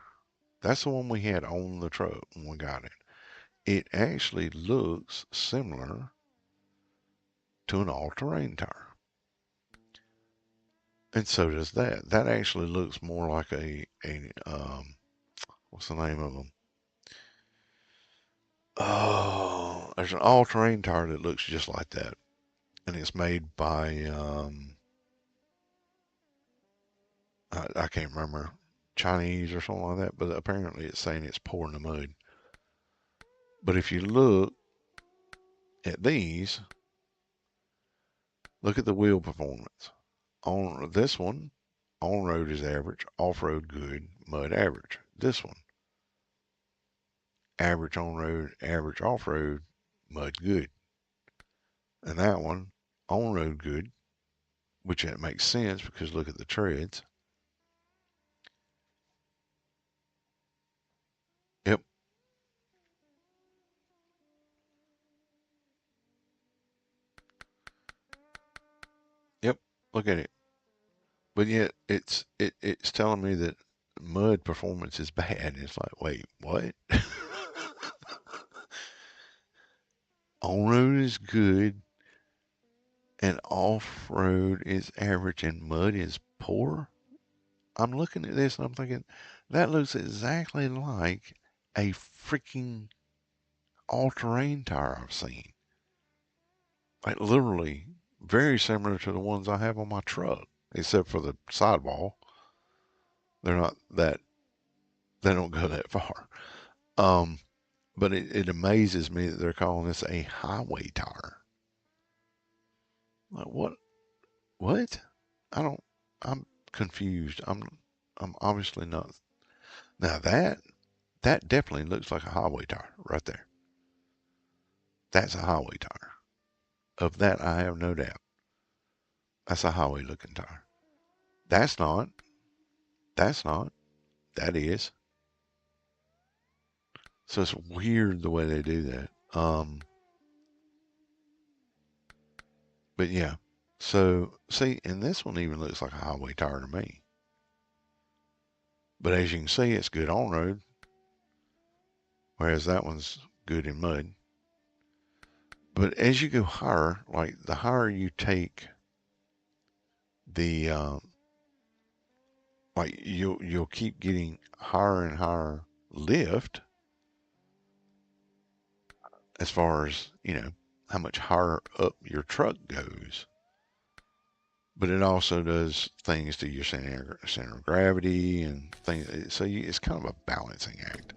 That's the one we had on the truck when we got it. It actually looks similar to an all-terrain tire. And so does that. That actually looks more like what's the name of them? Oh, there's an all-terrain tire that looks just like that. And it's made by, I can't remember, Chinese or something like that, but apparently it's saying it's poor in the mud. But if you look at these, look at the wheel performance. On this one, on-road is average, off-road good, mud average. This one, average on-road, average off-road, mud good. And that one, on-road good, which that makes sense because look at the treads. Yep, yep, look at it. But yet it's telling me that mud performance is bad. And it's like, wait, what? On-road is good and off-road is average and mud is poor? I'm looking at this and I'm thinking, that looks exactly like a freaking all-terrain tire I've seen. Like literally very similar to the ones I have on my truck, except for the sidewall. They're not that, they don't go that far. Um, but it amazes me that they're calling this a highway tire. Like what? What? I don't, I'm confused. I'm obviously not. Now that definitely looks like a highway tire right there. That's a highway tire. Of that, I have no doubt. That's a highway looking tire. That's not. That's not. That is. So it's weird the way they do that. But yeah. So see, and this one even looks like a highway tire to me. But as you can see, it's good on road, whereas that one's good in mud. But as you go higher, like the higher you take the, like you'll keep getting higher and higher lift as far as how much higher up your truck goes. But it also does things to your center of gravity and things. So it's kind of a balancing act.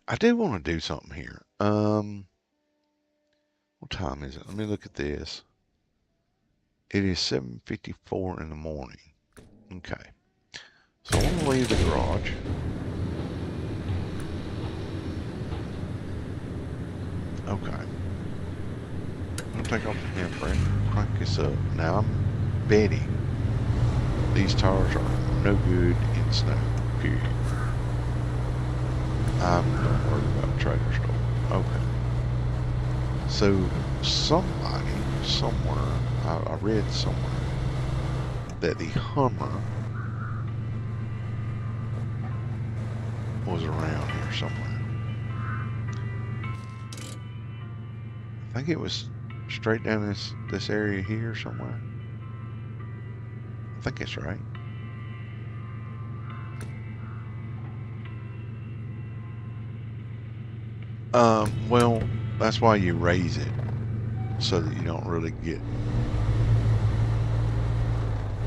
I do want to do something here. What time is it? Let me look at this. It is 7:54 in the morning. Okay. So I want to leave the garage. Okay. I'm going to take off the handbrake, crank this up. Now I'm betting these tires are no good in snow, period. I'm not worried about trailer store. Okay. So somebody, somewhere, I read somewhere that the Hummer was around here somewhere. I think it was straight down this area here somewhere. I think it's right. Well, that's why you raise it so that you don't really get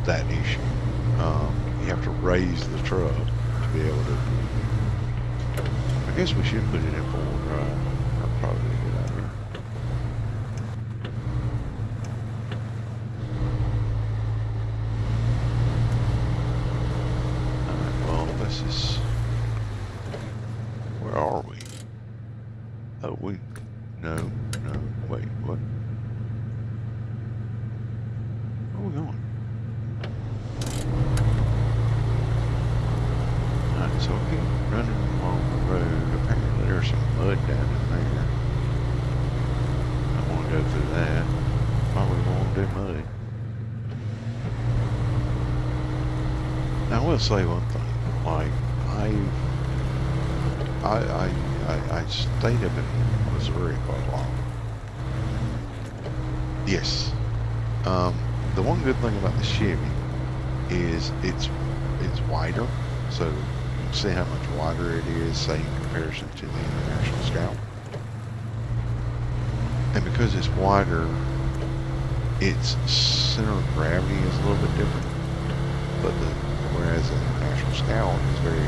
that issue. You have to raise the truck to be able to. I guess we should put it in four-wheel drive. That'd probably be a good idea. So we keep running along the road. Apparently there's some mud down in there. I want to go through that. Why would we want to do mud? Now I will say one thing. Like I stayed up in Missouri quite a lot. Yes. The one good thing about the Chevy is it's wider, so you can see how much wider it is, say in comparison to the International Scout. And because it's wider, its center of gravity is a little bit different. But whereas the International Scout is very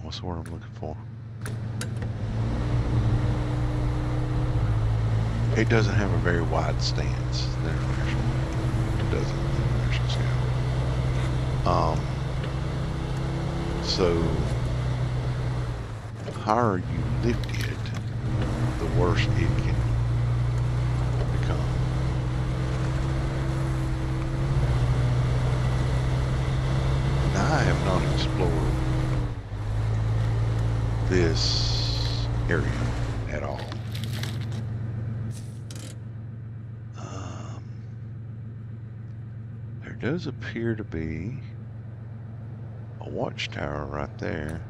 what's the word I'm looking for? It doesn't have a very wide stance. The International, it doesn't. The International Scout. So the higher you lift it, the worse it can become. Now I have not explored this area at all. There does appear to be a watchtower right there.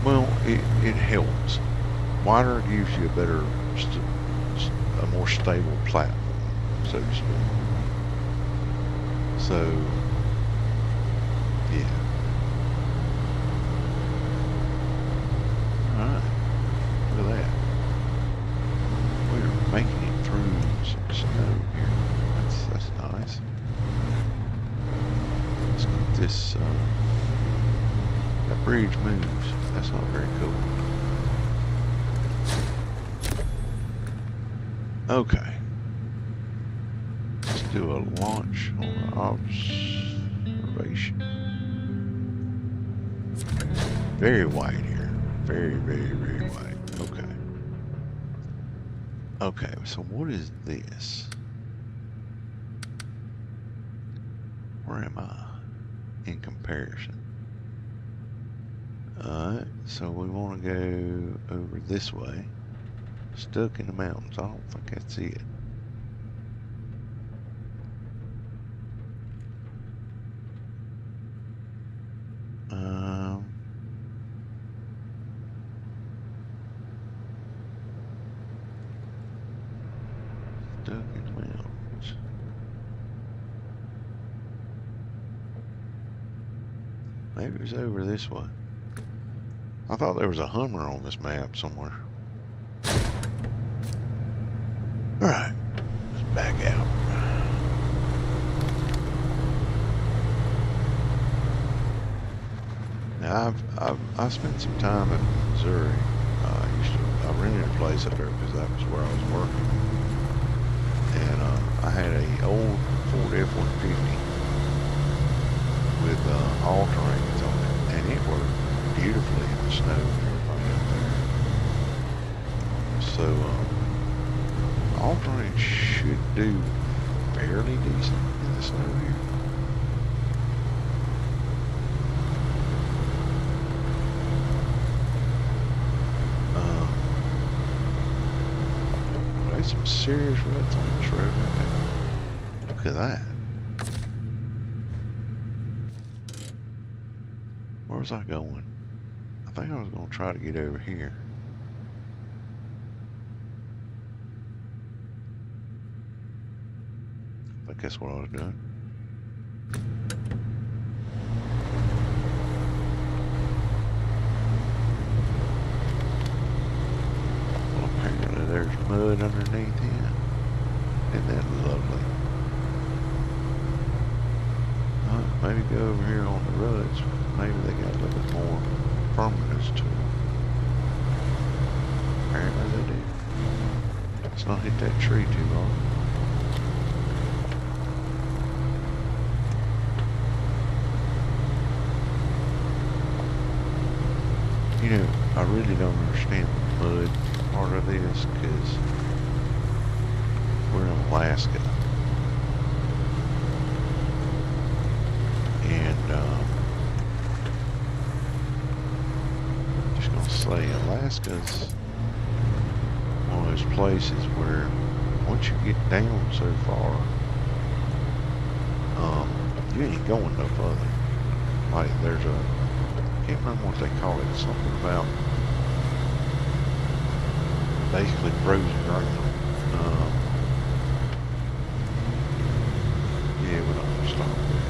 Well, it helps. Wider gives you a better, a more stable platform, so to speak. So, yeah. Alright, look at that. We're making it through some snow here. That's nice. Let's get this, that bridge moves. That's not very cool. Okay. Let's do a launch on observation. Very wide here. Very, very, very wide. Okay. Okay, so what is this? Where am I in comparison? Alright, so we want to go over this way. Stuck in the mountains. I don't think that's it. Stuck in the mountains. Maybe it was over this way. I thought there was a Hummer on this map somewhere. Alright, let's back out. Now I spent some time in Missouri. I rented a place up there because that was where I was working. And I had a old Ford F-150 with all-terrains on it, and it worked beautifully in the snow and everything up there. So all-terrain should do fairly decent in the snow here. There's some serious ruts on this road right now. Look at that. Where was I going? I think I was going to try to get over here. I think that's what I was doing. Well, apparently there's mud underneath here. Isn't that lovely? Maybe go over here on the ruts. Maybe they got a little bit more firmness to them. Apparently they do. Let's not hit that tree too long. really don't understand the mud part of this because we're in Alaska. And just gonna say Alaska's one of those places where once you get down so far, you ain't going no further. Like there's a, I can't remember what they call it, something about basically frozen ground. Yeah, we're not gonna stop there.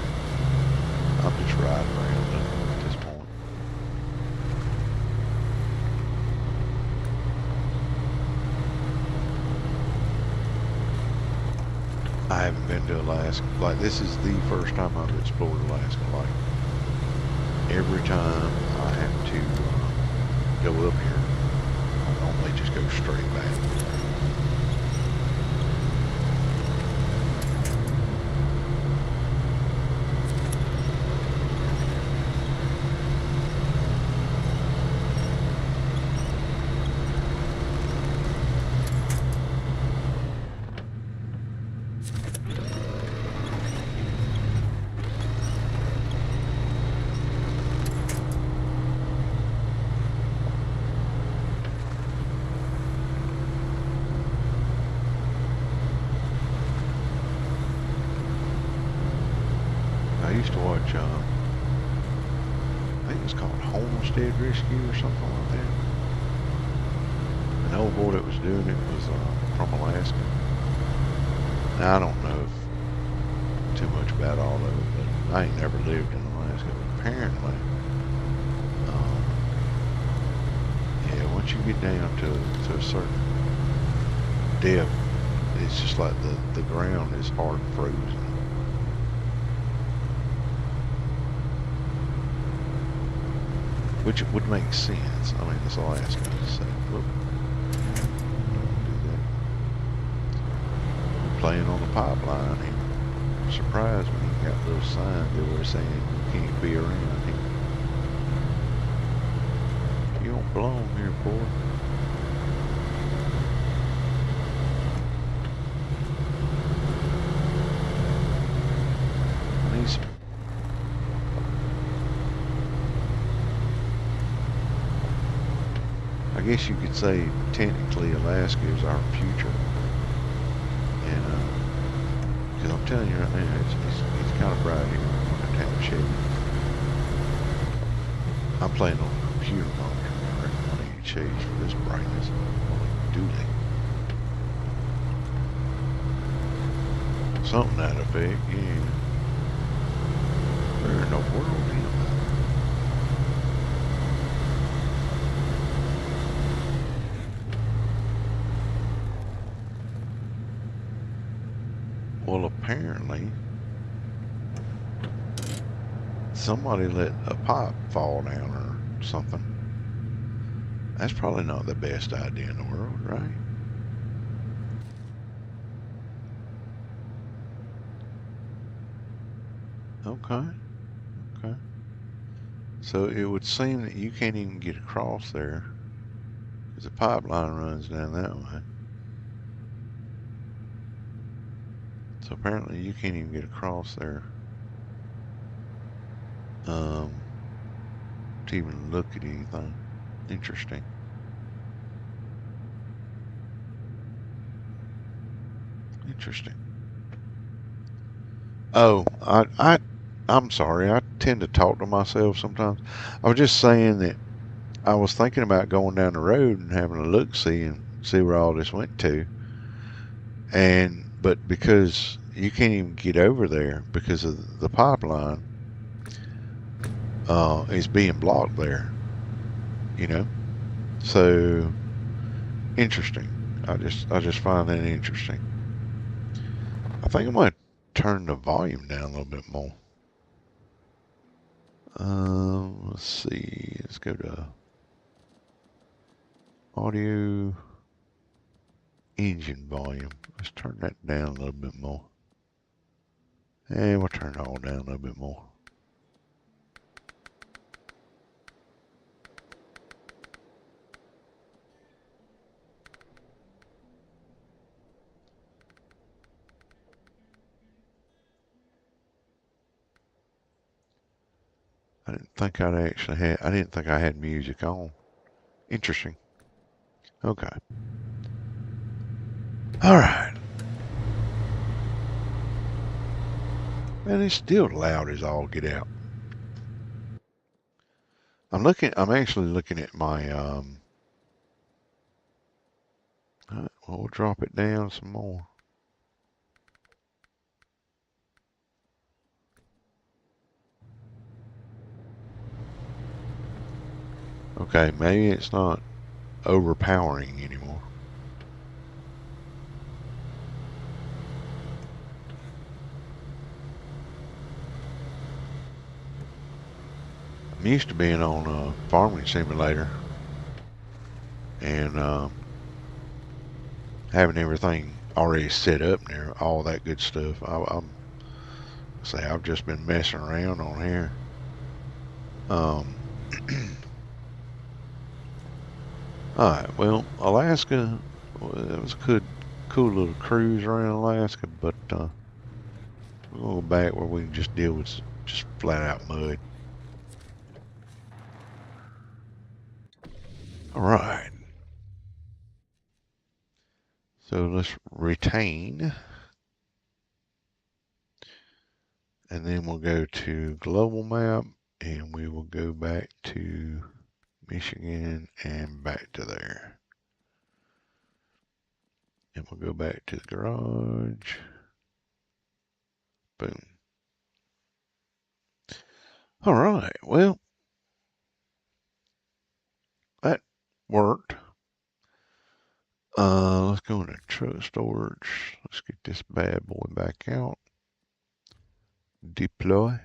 I'm just riding around at this point. I haven't been to Alaska. Like, this is the first time I've explored Alaska. Like, every time I have to go up here, I normally just go straight back. I used to watch, I think it was called Homestead Rescue or something like that. And the old boy that was doing it was from Alaska. Now, I don't know too much about all of it, but I ain't never lived in Alaska. But apparently, yeah, once you get down to a certain depth, it's just like the ground is hard frozen. Which would make sense. I mean, it's Alaska, so whoop, don't do that. We're playing on the pipeline here. I'm surprised when you got little signs everywhere saying you can't be around here. You don't belong here, boy. I need some. I guess you could say technically Alaska is our future, and because I'm telling you right now, it's kind of bright here on the town shade. I'm playing on a computer monitor. I reckon I need shades for this brightness. Doodly. Something to that effect, yeah. Where in the world am I? Well, apparently, somebody let a pipe fall down or something. That's probably not the best idea in the world, right? Okay, okay. So it would seem that you can't even get across there because the pipeline runs down that way. So apparently you can't even get across there to even look at anything. Interesting. Interesting. Oh, I'm sorry. I tend to talk to myself sometimes. I was just saying that I was thinking about going down the road and having a look see and see where all this went to. But because you can't even get over there because of the pipeline, is being blocked there, you know? So interesting. I just find that interesting. I think I'm gonna turn the volume down a little bit more. Let's see. Let's go to audio engine volume. Let's turn that down a little bit more. And we'll turn it all down a little bit more. I didn't think I'd actually had. I didn't think I had music on. Interesting. Okay. All right. Man, it's still loud as all get out. I'm actually looking at my we'll drop it down some more. Okay, maybe it's not overpowering anymore. I'm used to being on a farming simulator and having everything already set up there, all that good stuff. I've just been messing around on here. Um, all right, well, Alaska, well, it was a cool little cruise around Alaska, but we'll go back where we can just deal with just flat out mud. All right, so let's retain, and then we'll go to global map, and we will go back to Michigan and back to there. And we'll go back to the garage. Boom. All right, well, that worked. Let's go into truck storage. Let's get this bad boy back out. Deploy.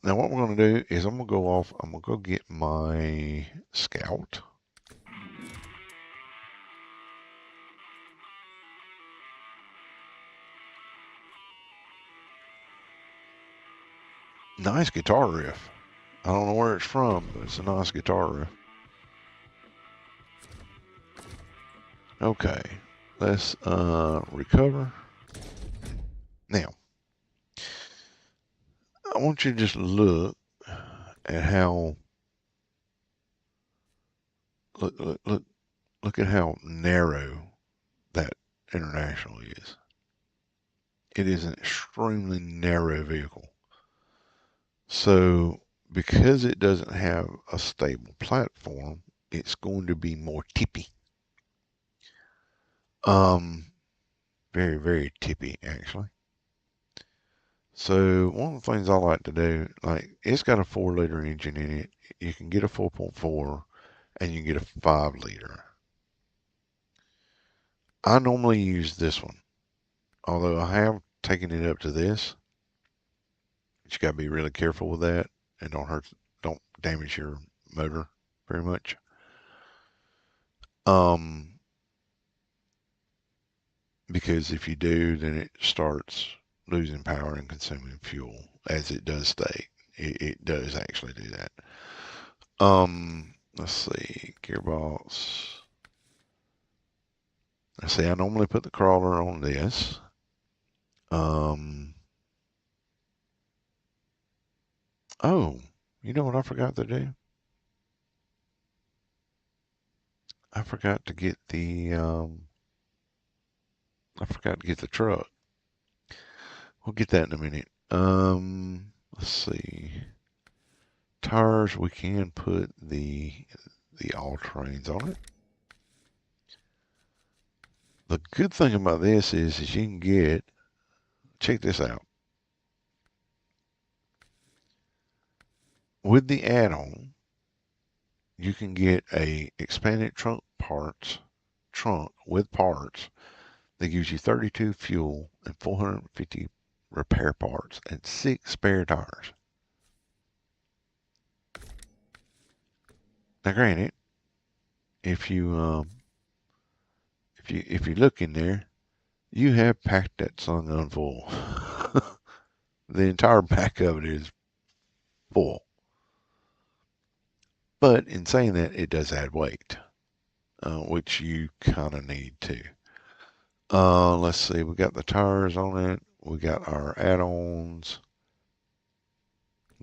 Now what we're gonna do is I'm gonna go off. I'm gonna go get my scout. Nice guitar riff. I don't know where it's from, but it's a nice guitar riff. Okay, let's recover. Now, I want you to just look at how look at how narrow that International is. It is an extremely narrow vehicle. So because it doesn't have a stable platform, it's going to be more tippy. Um, very, very tippy actually. So one of the things I like to do, like it's got a 4-liter engine in it. You can get a 4.4 and you can get a 5-liter. I normally use this one, although I have taken it up to this. But you got to be really careful with that and don't damage your motor very much. Um, because if you do, then it starts losing power and consuming fuel, as it does state. It does actually do that. Let's see, gearbox. Let's see, I normally put the crawler on this. Um, oh, you know what I forgot to do? I forgot to get the truck. We'll get that in a minute. Let's see. Tires, we can put the all-terrains on it. The good thing about this is you can get, check this out. With the add-on, you can get a expanded trunk with parts that gives you 32 fuel and 450 repair parts and 6 spare tires. Now granted, if you look in there, you have packed that sun gun full. The entire back of it is full. But in saying that, it does add weight, which you kind of need to. Let's see, we got the tires on it. We got our add-ons.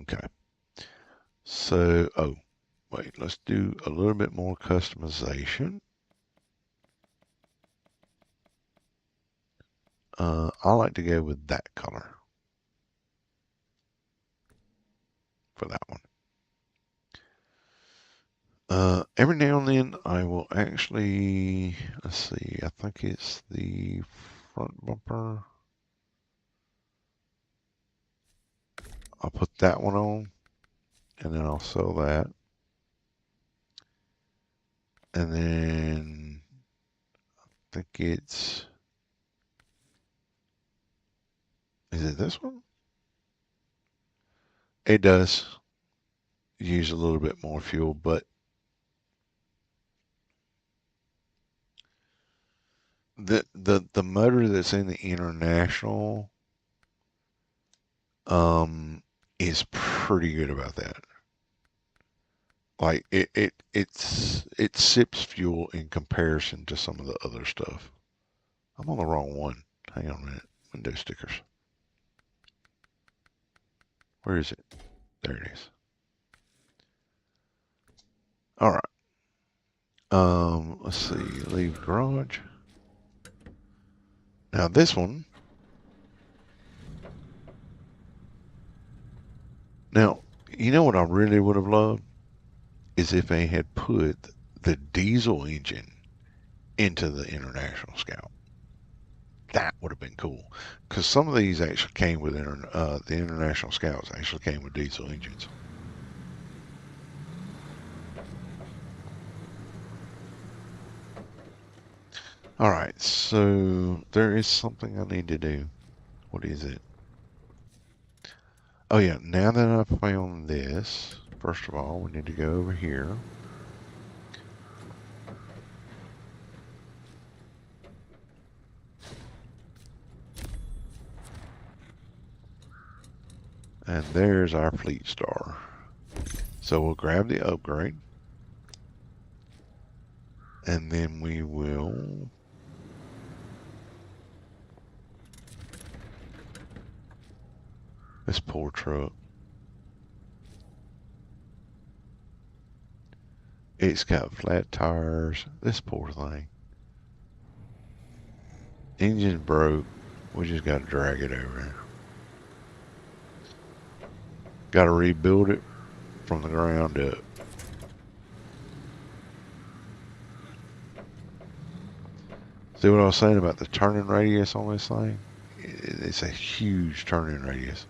Okay. So, oh, wait, let's do a little bit more customization. I like to go with that color for that one. Every now and then I will actually, let's see, I think it's the front bumper. I'll put that one on and then I'll sell that. And then I think is it this one? It does use a little bit more fuel, but the motor that's in the International um is pretty good about that. Like it sips fuel in comparison to some of the other stuff. I'm on the wrong one. Hang on a minute. Window stickers. Where is it? There it is. All right. Let's see. Leave garage. Now this one. Now, you know what I really would have loved is if they had put the diesel engine into the International Scout. That would have been cool. Because some of these actually came with the International Scouts actually came with diesel engines. All right, so there is something I need to do. What is it? Oh yeah, now that I've found this, first of all, we need to go over here. And there's our fleet star. So we'll grab the upgrade. And then we will this poor truck. It's got flat tires. This poor thing. Engine's broke. We just got to drag it over there. Got to rebuild it from the ground up. See what I was saying about the turning radius on this thing? It's a huge turning radius.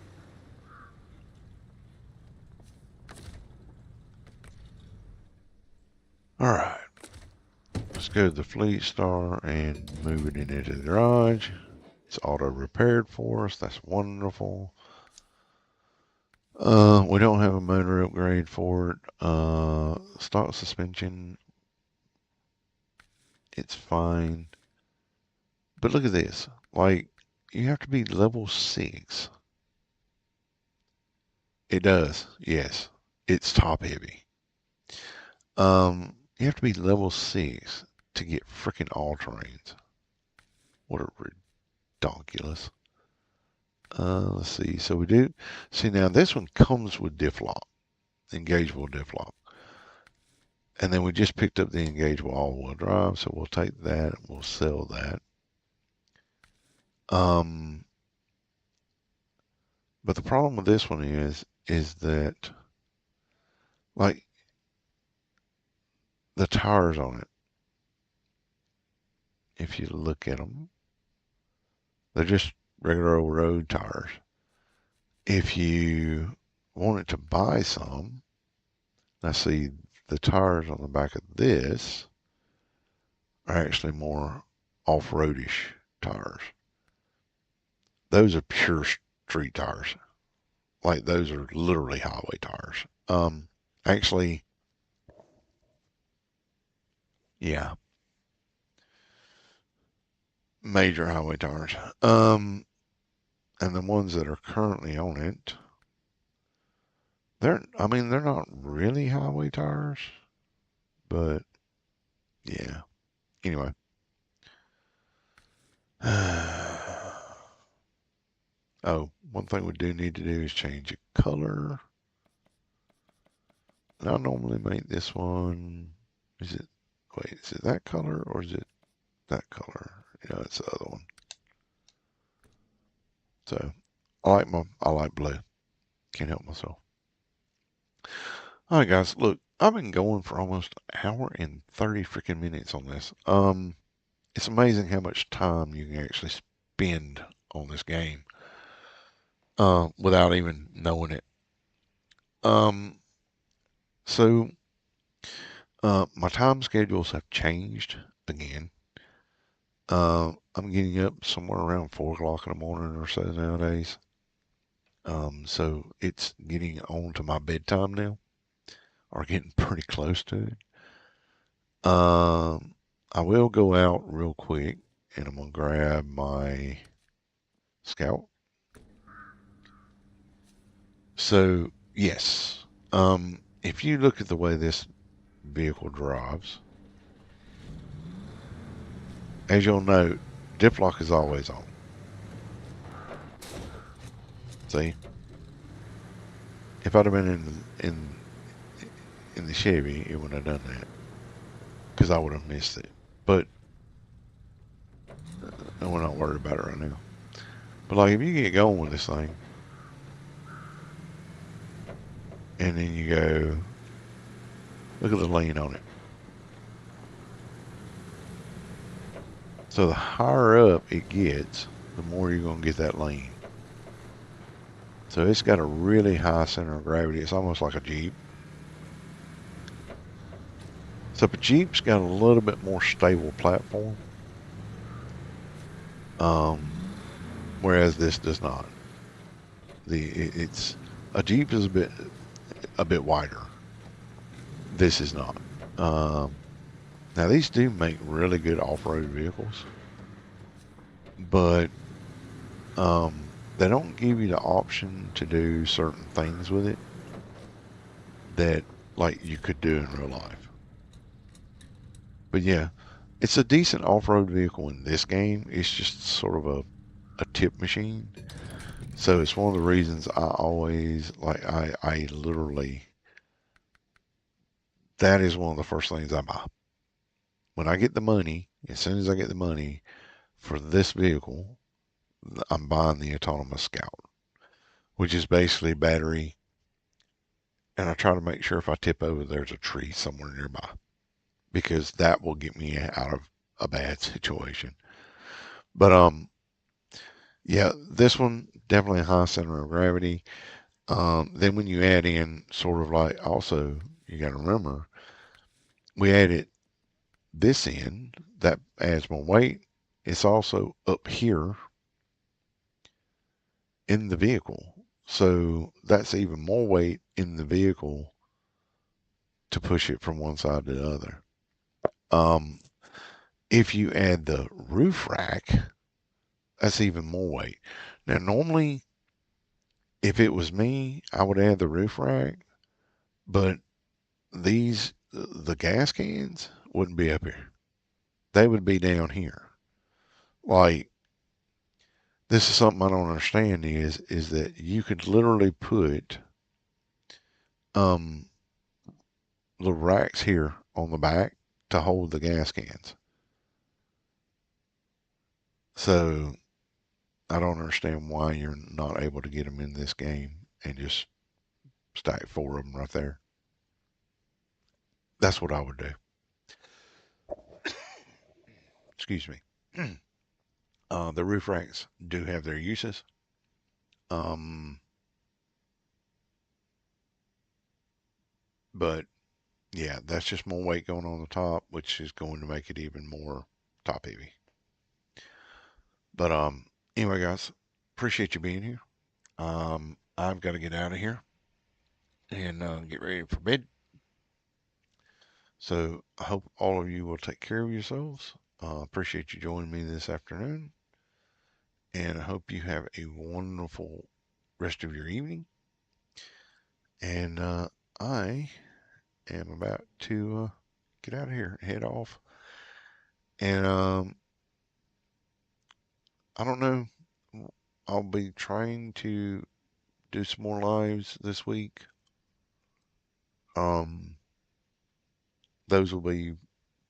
All right. Let's go to the Fleet Star and move it into the garage. It's auto repaired for us. That's wonderful. We don't have a motor upgrade for it. Stock suspension, it's fine. But look at this. Like, you have to be level 6. It does, yes. It's top heavy. You have to be level 6 to get freaking all terrains. What a ridiculous. Let's see. So we do. See, now this one comes with diff lock, engageable diff lock. And then we just picked up the engageable all-wheel drive, so we'll take that and we'll sell that. But the problem with this one is that, like, the tires on it, if you look at them, they're just regular old road tires. If you wanted to buy some, now see, the tires on the back of this are actually more off-roadish tires. Those are pure street tires. Like those are literally highway tires. Actually, yeah, major highway tires. And the ones that are currently on it, I mean, they're not really highway tires, but yeah. Anyway. Oh, one thing we do need to do is change the color. I normally make this one, is it, wait, is it that color or is it that color? Yeah, it's the other one. So I like blue. Can't help myself. All right, guys, look, I've been going for almost an hour and 30 freaking minutes on this. It's amazing how much time you can actually spend on this game, without even knowing it. Um, so, my time schedules have changed again. I'm getting up somewhere around 4 o'clock in the morning or so nowadays. So it's getting on to my bedtime now, or getting pretty close to it. Um, I will go out real quick and I'm gonna grab my scout. So yes, if you look at the way this vehicle drives, as you'll note, dip lock is always on. See, if I'd have been in the Chevy, it wouldn't have done that because I would have missed it. But we're not worried about it right now. But like, if you get going with this thing, and then you go, look at the lane on it. So the higher up it gets, the more you're gonna get that lane. So it's got a really high center of gravity. It's almost like a Jeep. So if a Jeep's got a little bit more stable platform, um, whereas this does not. It's a Jeep is a bit wider. This is not. Um, Now these do make really good off-road vehicles, but they don't give you the option to do certain things with it that like you could do in real life. But yeah, it's a decent off-road vehicle in this game. It's just sort of a tip machine. So it's one of the reasons I always like I literally that is one of the first things I buy. When I get the money, as soon as I get the money for this vehicle, I'm buying the autonomous Scout, which is basically battery. And I try to make sure if I tip over, there's a tree somewhere nearby because that will get me out of a bad situation. But yeah, this one definitely a high center of gravity. Then when you add in sort of like also, you got to remember we added this in that adds more weight. It's also up here in the vehicle, so that's even more weight in the vehicle to push it from one side to the other. Um, if you add the roof rack, that's even more weight. Now, normally, if it was me, I would add the roof rack, but the gas cans wouldn't be up here. They would be down here. Like, this is something I don't understand is that you could literally put um the racks here on the back to hold the gas cans. So I don't understand why you're not able to get them in this game and just stack four of them right there. That's what I would do. Excuse me. The roof racks do have their uses. Um, but yeah, that's just more weight going on the top, which is going to make it even more top heavy. But anyway, guys, appreciate you being here. I've got to get out of here and get ready for bed. So I hope all of you will take care of yourselves. Appreciate you joining me this afternoon, and I hope you have a wonderful rest of your evening. And I am about to get out of here, head off, and I don't know. I'll be trying to do some more lives this week. Um, those will be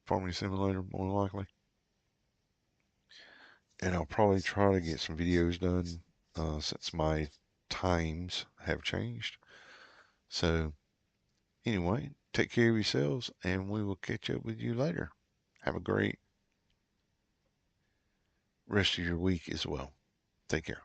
Farming Simulator more than likely, and I'll probably try to get some videos done since my times have changed. So anyway, take care of yourselves, and we will catch up with you later. Have a great rest of your week as well. Take care.